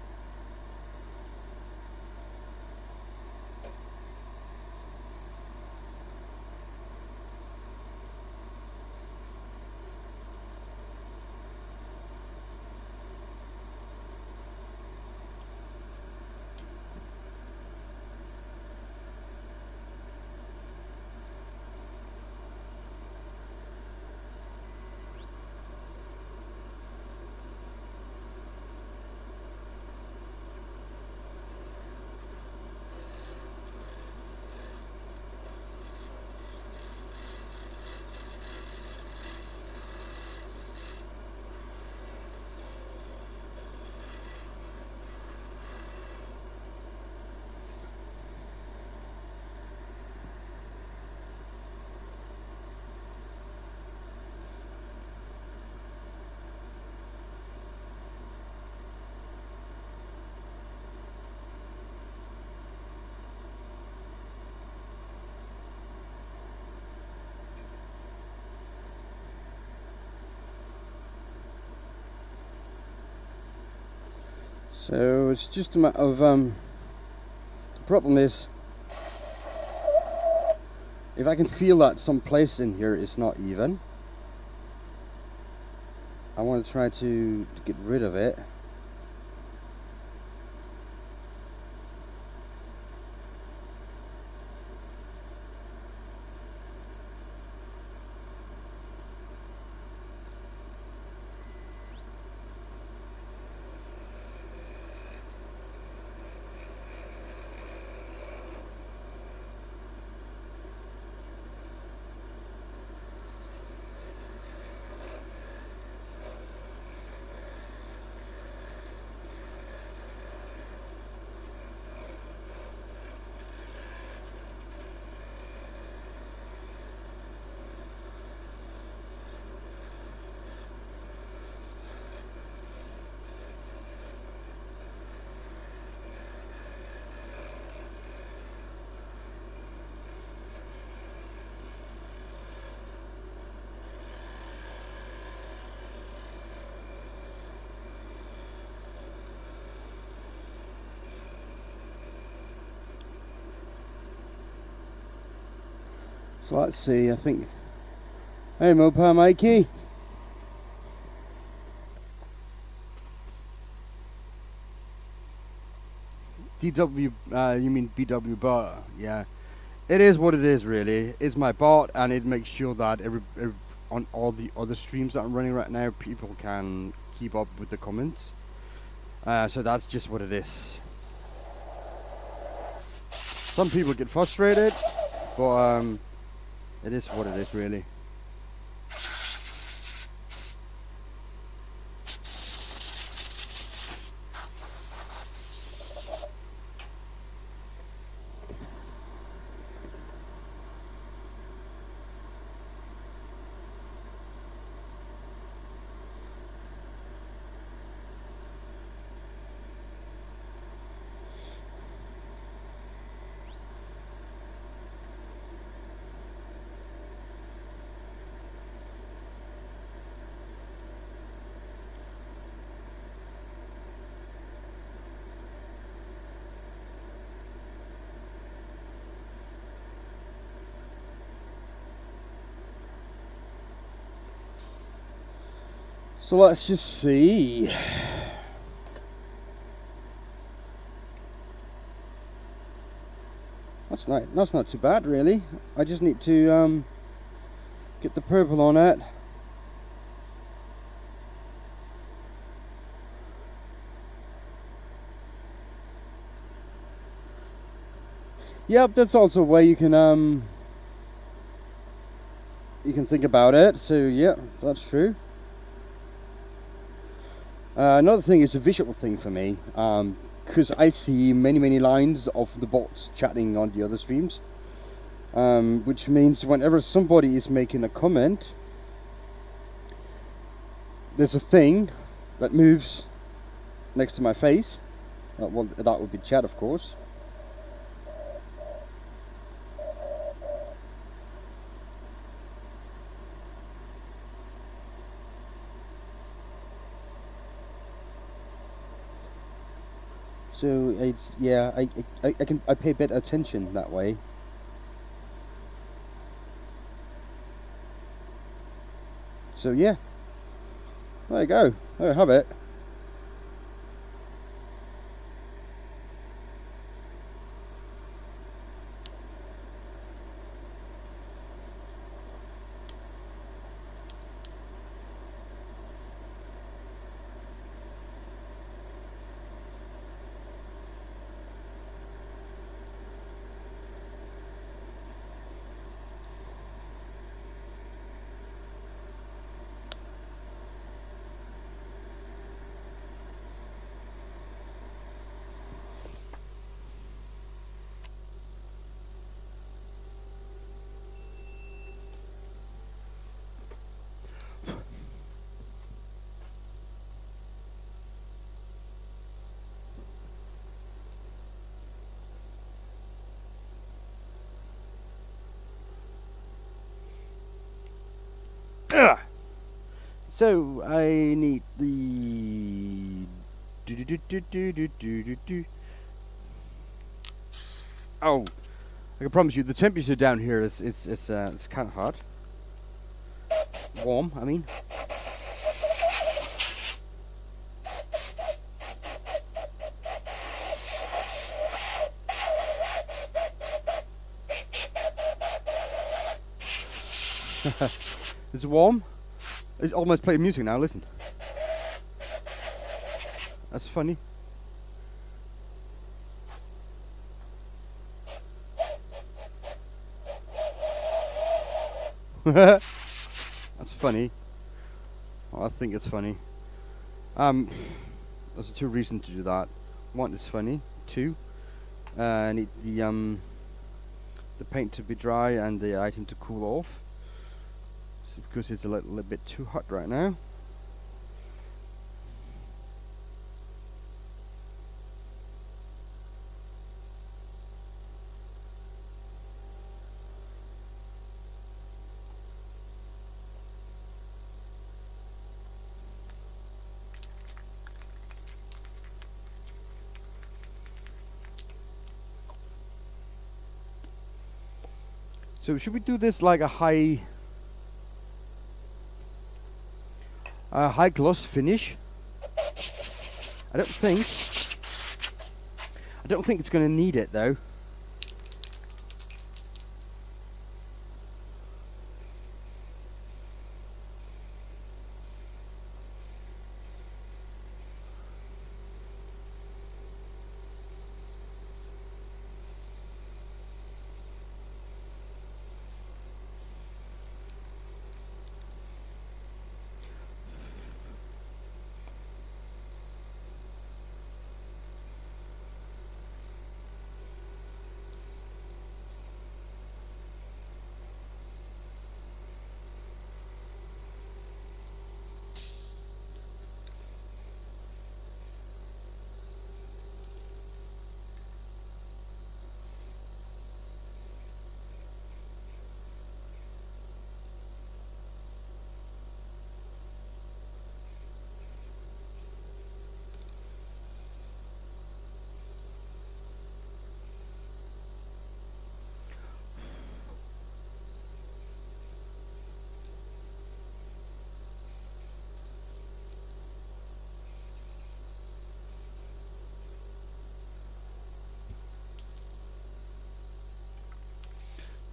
So it's just a matter of the problem is, if I can feel that some place in here is not even, I want to try to get rid of it. So let's see, I think. Hey Mopar Mikey. DW, you mean BW bar? Yeah. It is what it is, really. It's my bot, and it makes sure that on all the other streams that I'm running right now, people can keep up with the comments. So that's just what it is. Some people get frustrated, but it is what it is, really. So let's just see. That's not too bad, really. I just need to get the purple on it. Yep, that's also a way you can think about it. So yeah, that's true. Another thing is a visual thing for me, because I see many lines of the bots chatting on the other streams, which means whenever somebody is making a comment, there's a thing that moves next to my face. Well, that would be chat, of course. So it's, yeah, I pay better attention that way. So yeah, there you go. There you have it. Ugh. So I need the Oh, I can promise you the temperature down here is it's kind of hot. Warm, I mean. It's warm. It's almost playing music now. Listen. That's funny. That's funny. Well, I think it's funny. There's two reasons to do that. One is funny. Two, I need the paint to be dry and the item to cool off. So because it's a little bit too hot right now. So should we do this like a high gloss finish? I don't think it's going to need it though.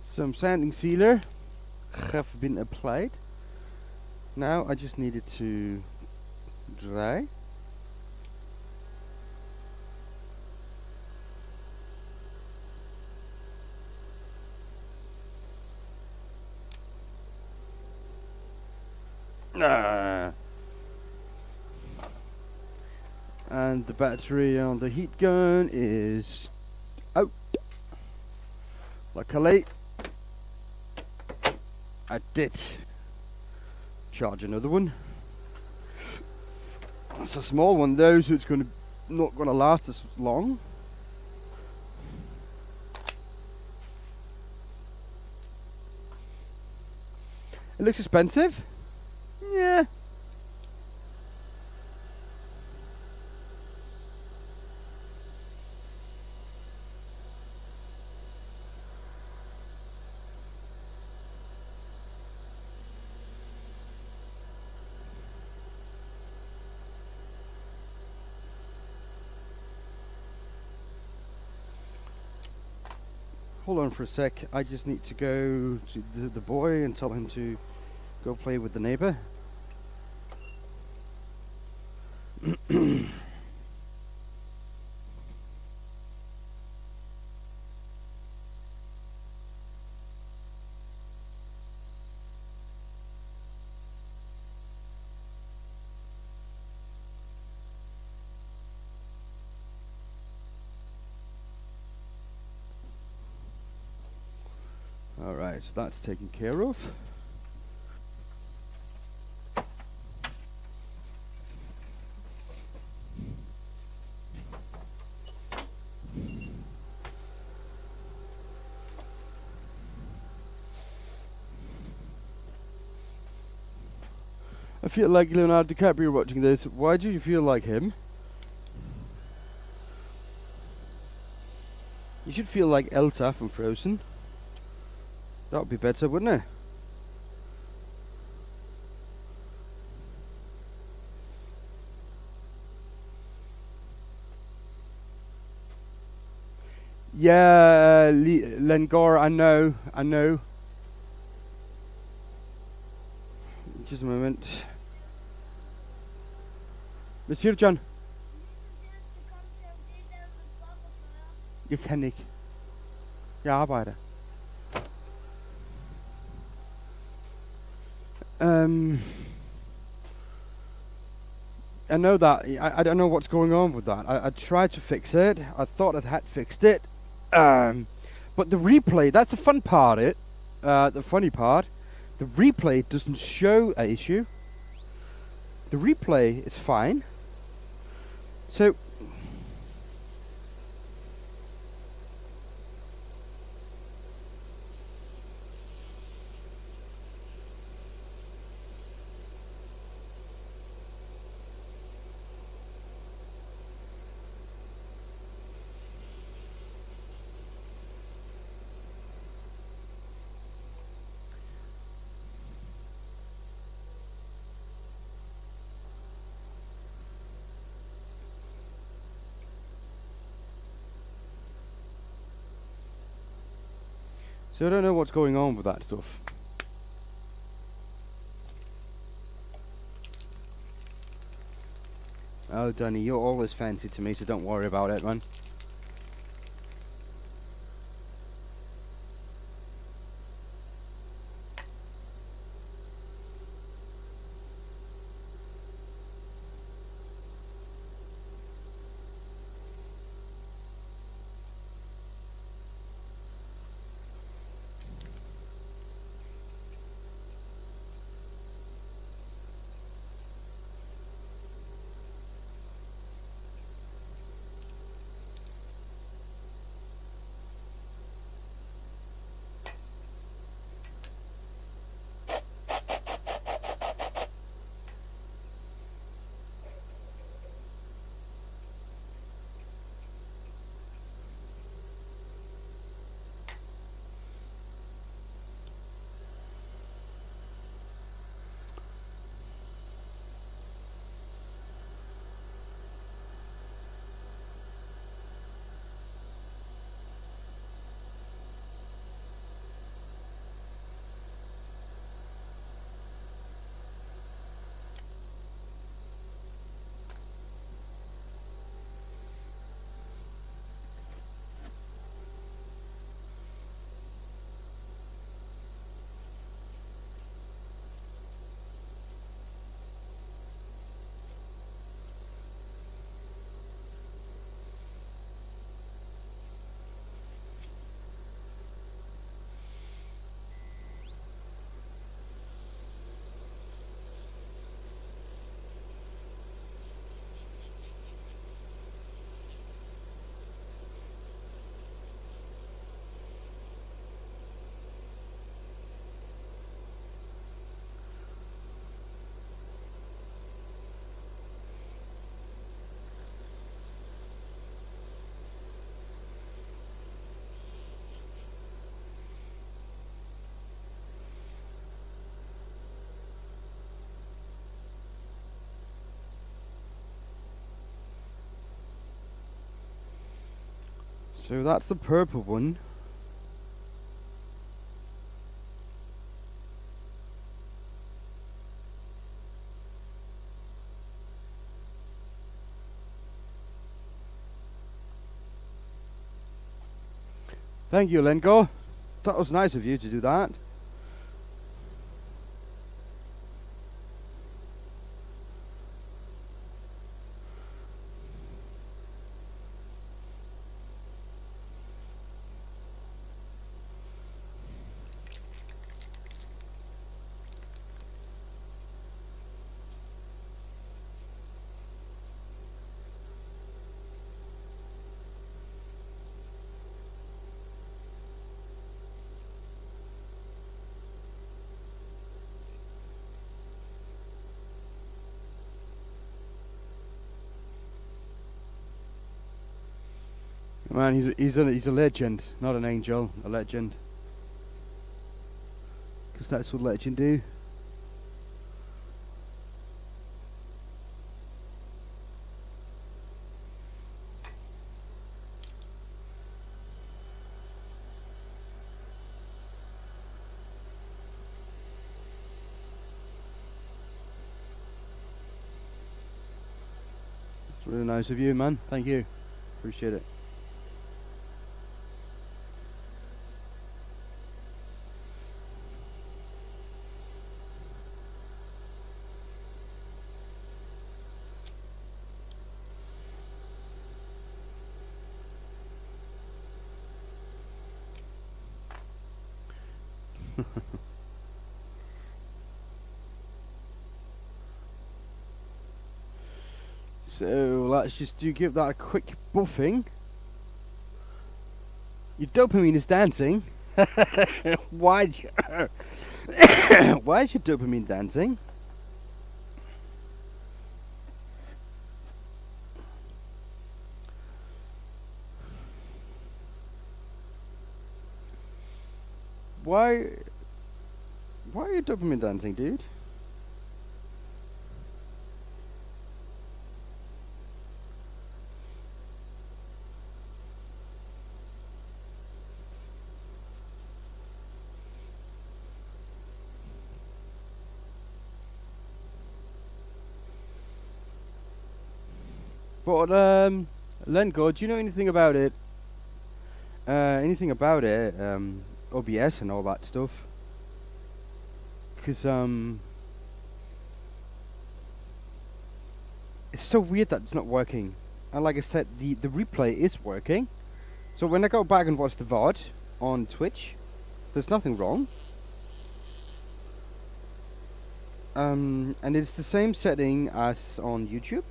Some sanding sealer have been applied. Now I just need it to dry. And the battery on the heat gun is out. Luckily, I did charge another one. It's a small one though, so it's not gonna last as long. It looks expensive. Yeah. hold on for a sec. I just need to go to the boy and tell him to go play with the neighbor. Alright, so that's taken care of. I feel like Leonardo DiCaprio watching this. Why do you feel like him? You should feel like Elsa from Frozen. That would be better, wouldn't it? Yeah, Lengor, I know. Just a moment. Monsieur John, jeg kan ikke. Jeg arbejder. I know that. I don't know what's going on with that. I tried to fix it. I thought I had fixed it. But the replay, that's the fun part, the funny part. The replay doesn't show an issue. The replay is fine. So So I don't know what's going on with that stuff. Oh, Danny, you're always fancy to me, so don't worry about it, man. So that's the purple one. Thank you, Lenko. That was nice of you to do that. Man, he's a legend, not an angel, a legend. Because that's what legend do. It's really nice of you, man. Thank you. Appreciate it. So let's just give that a quick buffing. Your dopamine is dancing. Why is your dopamine dancing? Why are you dopamine dancing, dude? But Lenko, do you know anything about it? Anything about it? OBS and all that stuff. Because it's so weird that it's not working. And like I said, the replay is working. So when I go back and watch the VOD on Twitch, there's nothing wrong. And it's the same setting as on YouTube.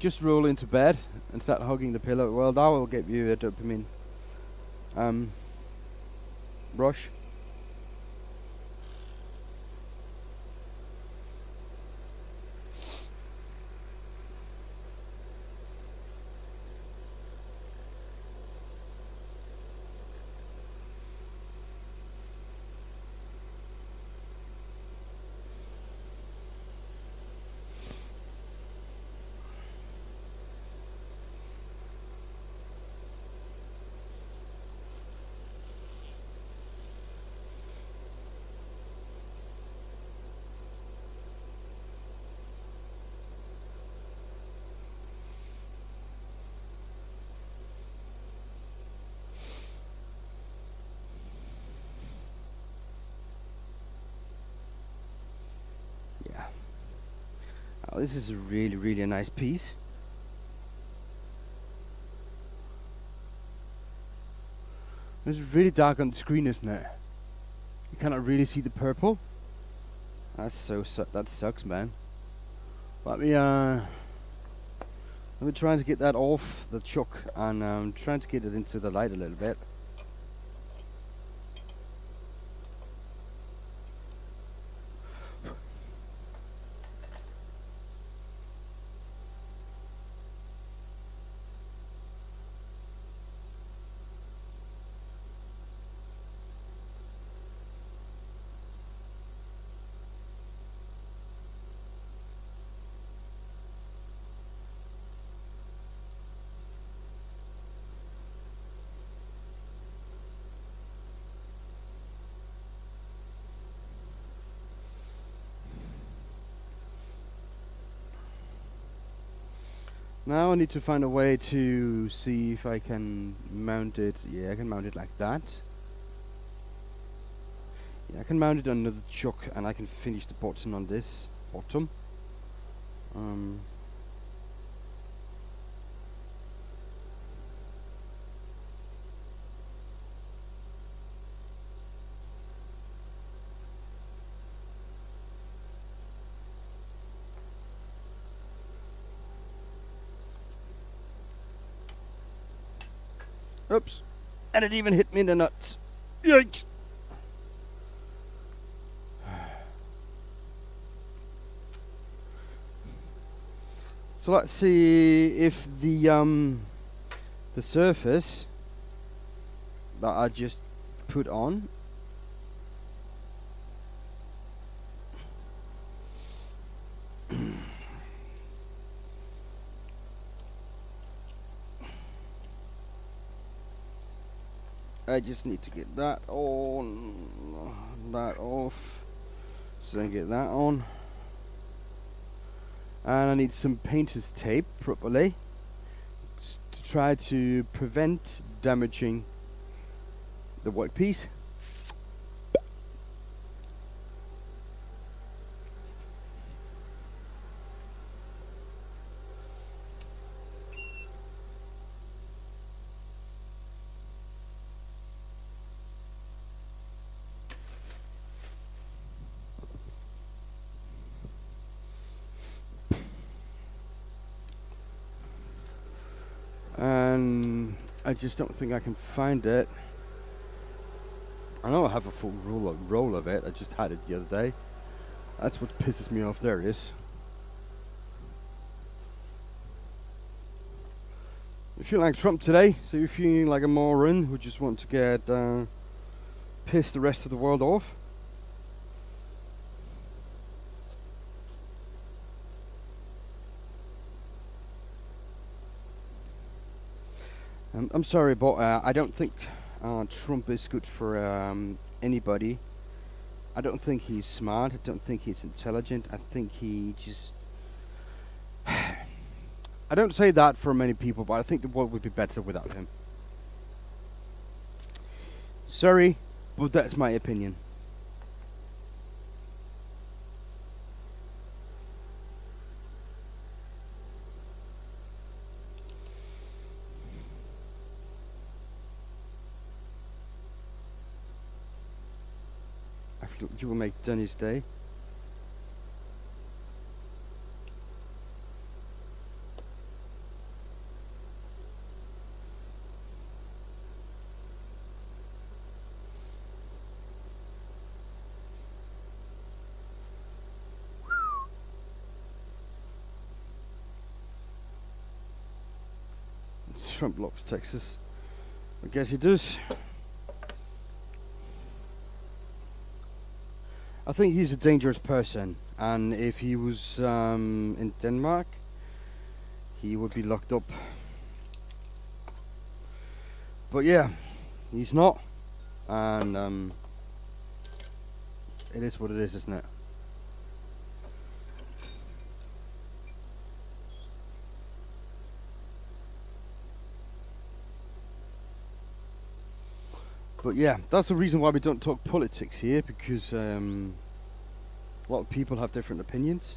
Just roll into bed and start hugging the pillow. Well, that will give you a dopamine rush. Yeah. Oh, this is a really, really nice piece. It's really dark on the screen, isn't it? You cannot really see the purple. That's that sucks, man. Let me try to get that off the chuck and trying to get it into the light a little bit. Now I need to find a way to see if I can mount it. Yeah, I can mount it like that. Yeah, I can mount it on another chuck, and I can finish the bottom on this bottom. Oops. And it even hit me in the nuts. Yikes. So let's see if the surface that I just put on I just need to get that on, that off, so then get that on. And I need some painter's tape properly to try to prevent damaging the workpiece. And I just don't think I can find it. I know I have a full roll of it. I just had it the other day. That's what pisses me off. There it is. You feel like Trump today, so you're feeling like a moron who just want to get piss the rest of the world off. I'm sorry, but I don't think Trump is good for anybody. I don't think he's smart. I don't think he's intelligent. I think he just... I don't say that for many people, but I think the world would be better without him. Sorry, but that's my opinion. I feel you will make Danny's day. Trump loves Texas. I guess he does. I think he's a dangerous person, and if he was in Denmark, he would be locked up. But yeah, he's not, and it is what it is, isn't it? But yeah, that's the reason why we don't talk politics here, because a lot of people have different opinions.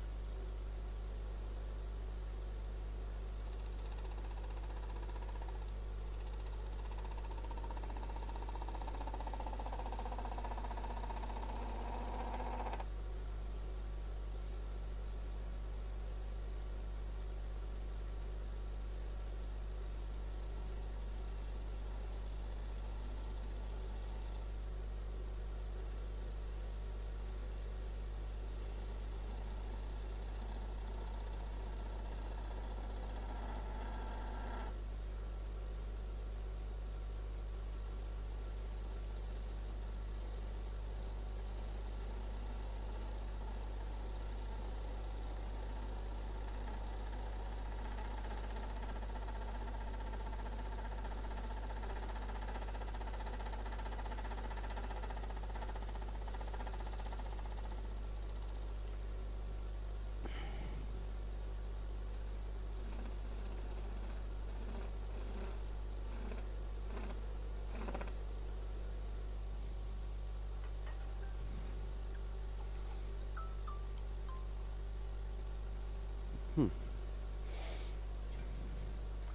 That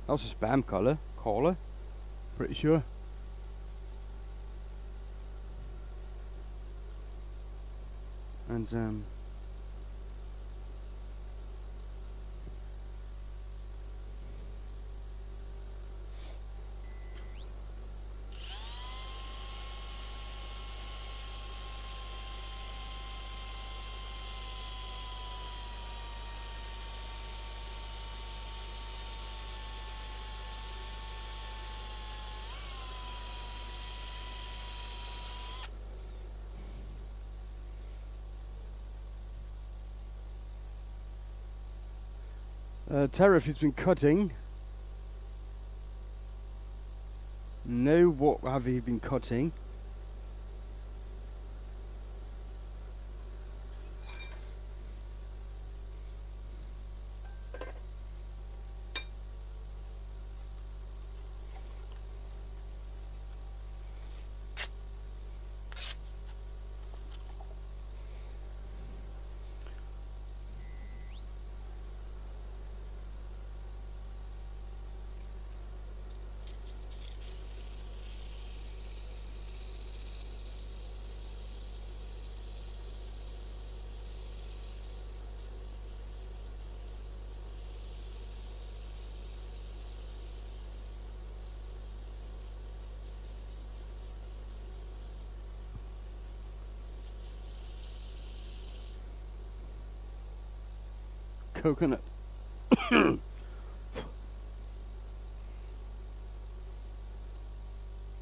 was a spam caller, pretty sure. And Tariff has been cutting. No, what have you been cutting? Coconut.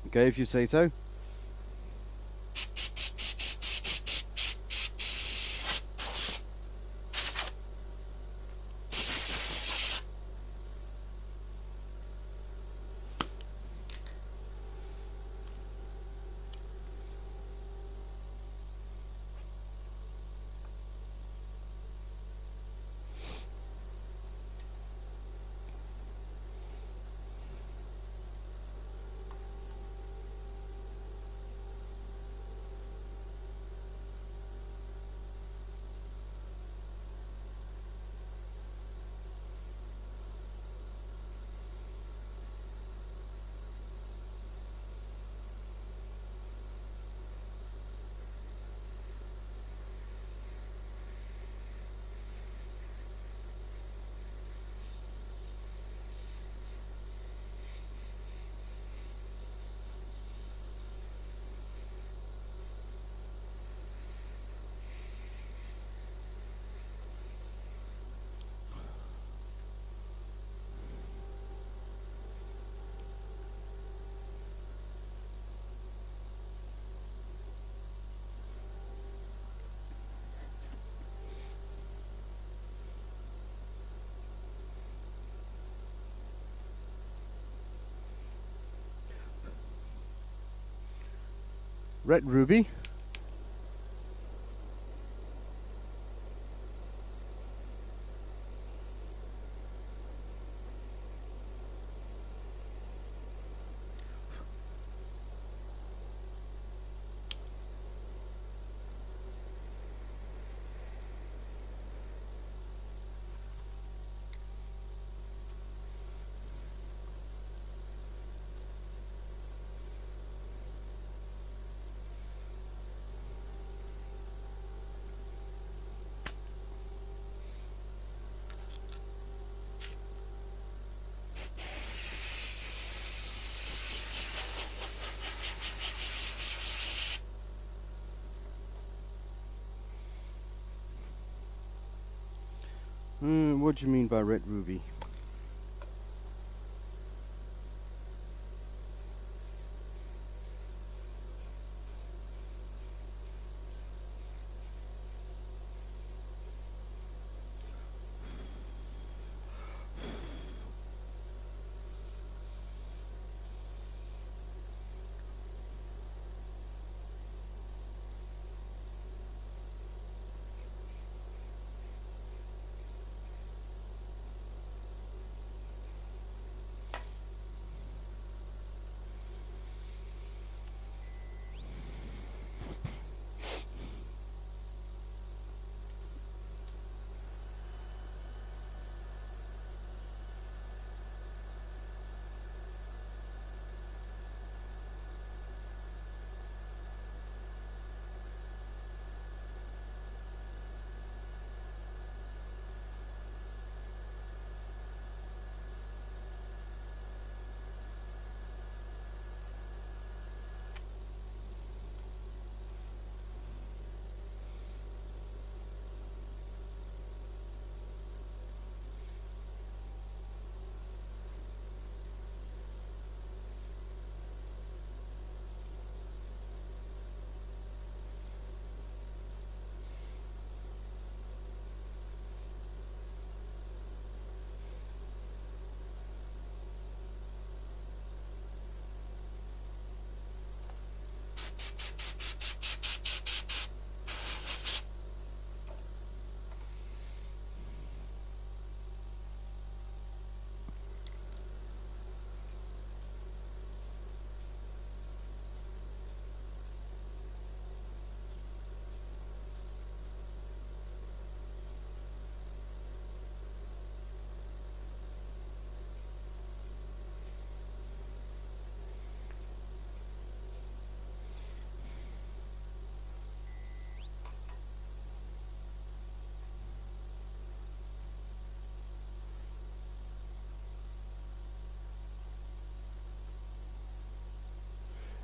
Okay, if you say so. Red ruby. What do you mean by red ruby?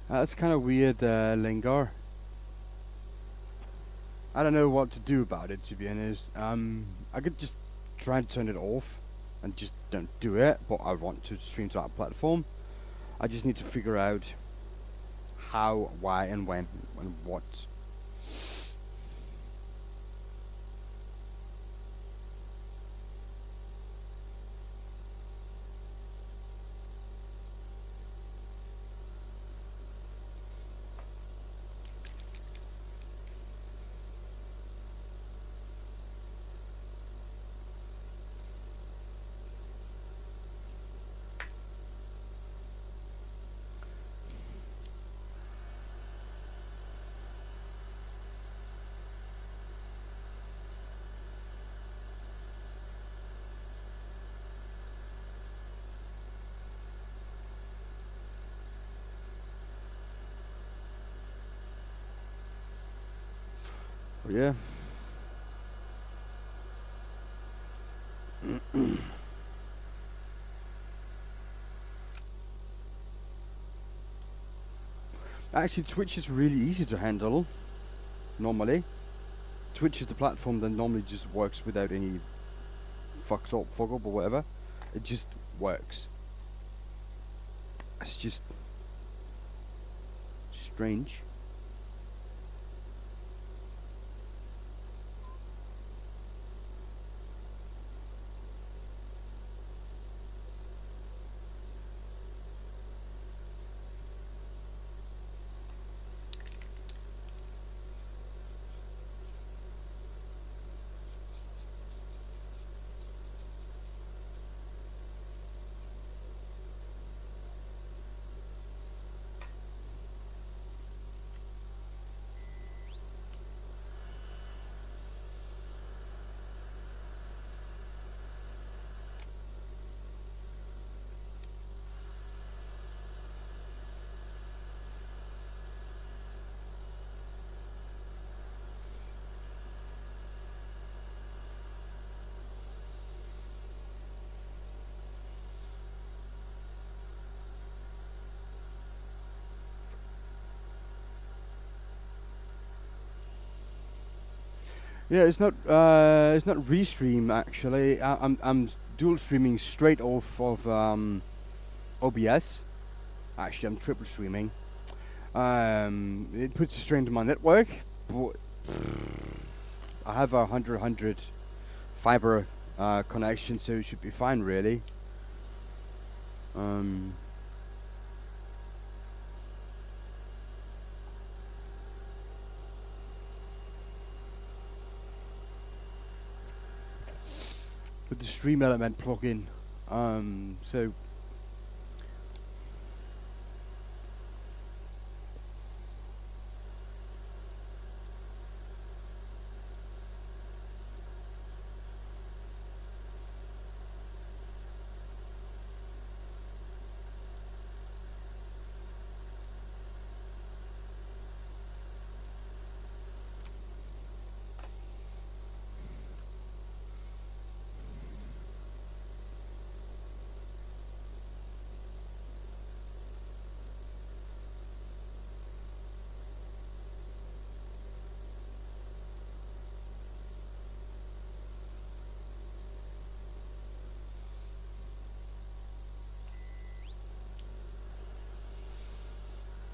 That's kind of weird, Lingard. I don't know what to do about it, to be honest. I could just try and turn it off and just don't do it, but I want to stream to that platform. I just need to figure out how, why, and when, and what. Oh, yeah. Actually, Twitch is really easy to handle, normally. Twitch is the platform that normally just works without any fuck up or whatever. It just works. It's just strange. Yeah, it's not restream actually. I'm dual streaming straight off of OBS. Actually, I'm triple streaming. It puts a strain to my network, but I have a 100 fiber connection, so it should be fine really. Um, with the stream element plugin. So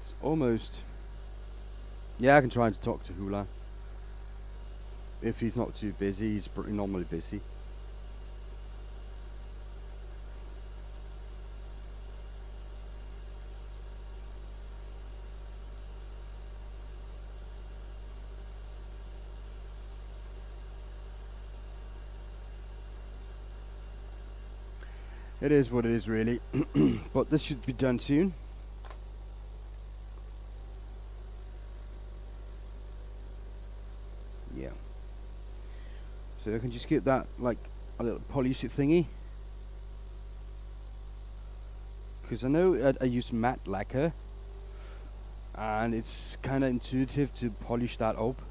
it's almost. Yeah, I can try and talk to Hula. If he's not too busy, he's pretty normally busy. It is what it is, really. But this should be done soon. Yeah. So I can just get that, like, a little polish thingy. Because I know I use matte lacquer. And it's kind of intuitive to polish that up.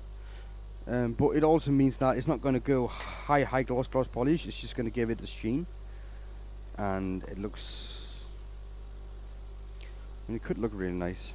But it also means that it's not going to go high gloss polish. It's just going to give it a sheen. And it looks... I mean, it could look really nice.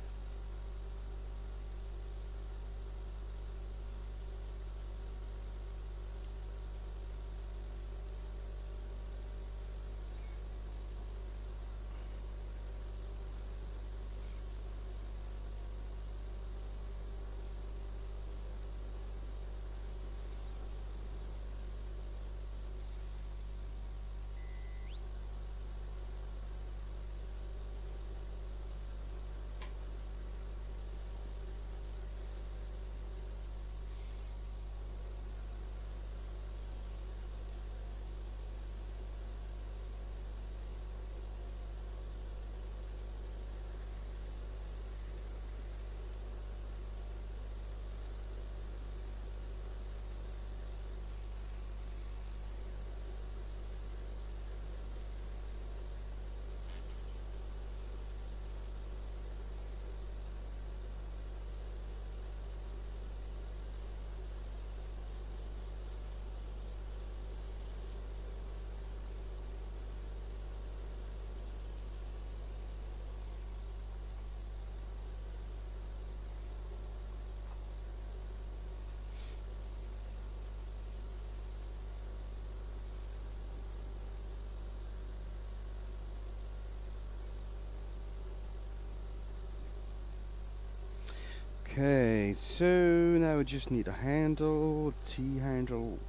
Okay, so now we just need a handle, T-handle,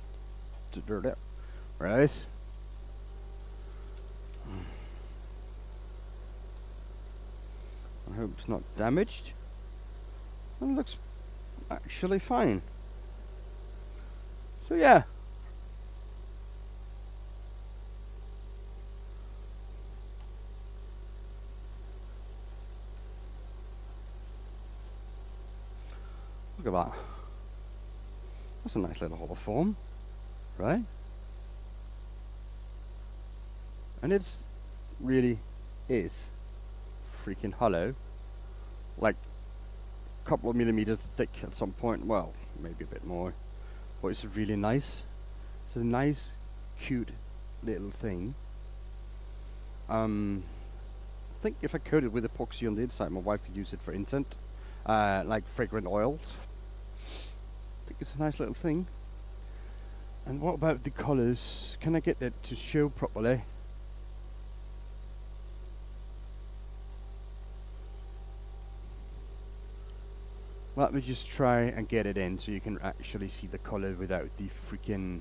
right? I hope it's not damaged. It looks actually fine. So yeah. Look at that. That's a nice little hollow form, right? And it's really is freaking hollow. Like a couple of millimeters thick at some point. Well, maybe a bit more. But it's really nice. It's a nice, cute little thing. I think if I coated with epoxy on the inside, my wife could use it for incense, like fragrant oils. I think it's a nice little thing. And what about the colours? Can I get that to show properly? Let me just try and get it in so you can actually see the colour without the freaking...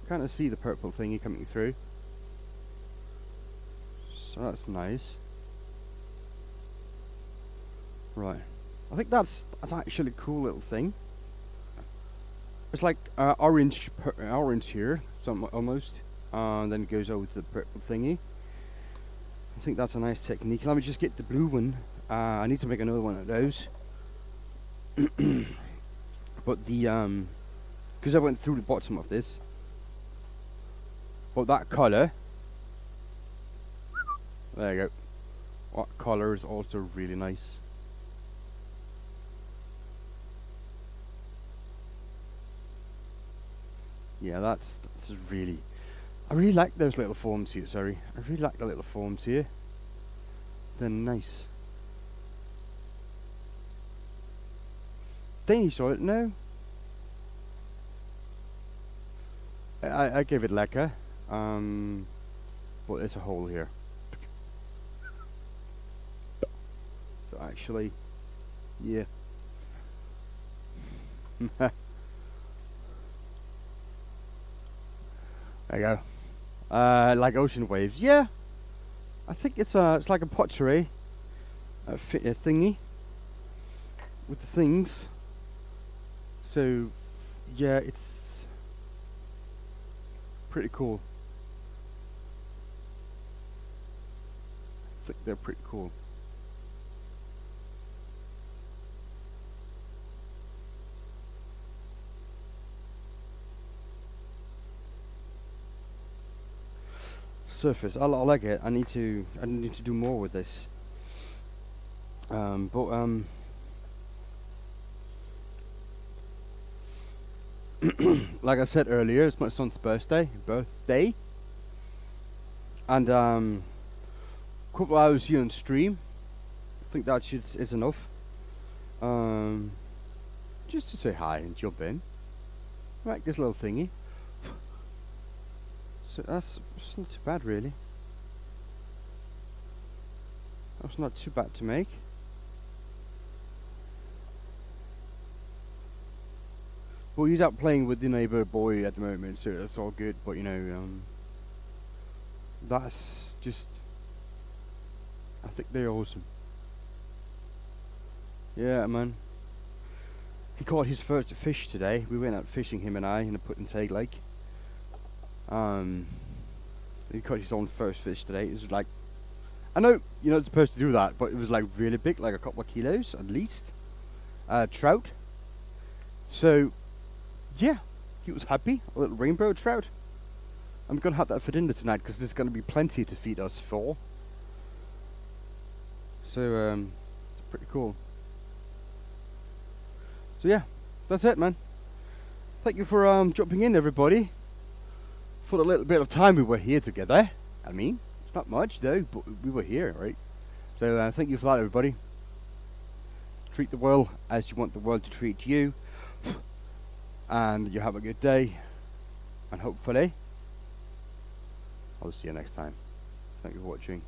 Kind of see the purple thingy coming through. So that's nice. Right. I think that's actually a cool little thing. It's like orange here, some almost, and then it goes over to the purple thingy. I think that's a nice technique. Let me just get the blue one. I need to make another one of those. But the because I went through the bottom of this. But that colour, there you go. That colour is also really nice. Yeah, that's really... I really like those little forms here, sorry. I really like the little forms here. They're nice. Danish oil, no. I gave it lacquer. But there's a hole here. So actually, yeah. There you go. Like ocean waves. Yeah. I think it's like a pottery a thingy with the things. So yeah, it's pretty cool. I think they're pretty cool. Surface, I like it. I need to do more with this. Like I said earlier, it's my son's birthday, and couple hours here on stream. I think that is enough. Just to say hi and jump in. Right, this little thingy. So that's not too bad, really. That's not too bad to make. Well, he's out playing with the neighbour boy at the moment, so that's all good. But you know, that's just... I think they're awesome. Yeah, man. He caught his first fish today. We went out fishing, him and I, in a Put-and-Take lake. He caught his own first fish today. It was like, I know you're not supposed to do that, but it was like really big, like a couple of kilos at least. Trout. So, yeah, he was happy. A little rainbow trout. I'm gonna have that for dinner tonight because there's gonna be plenty to feed us for. So, it's pretty cool. So yeah, that's it, man. Thank you for jumping in, everybody. For the little bit of time we were here together. I mean, it's not much though, but we were here, right? So thank you for that, everybody. Treat the world as you want the world to treat you, and you have a good day, and hopefully I'll see you next time. Thank you for watching.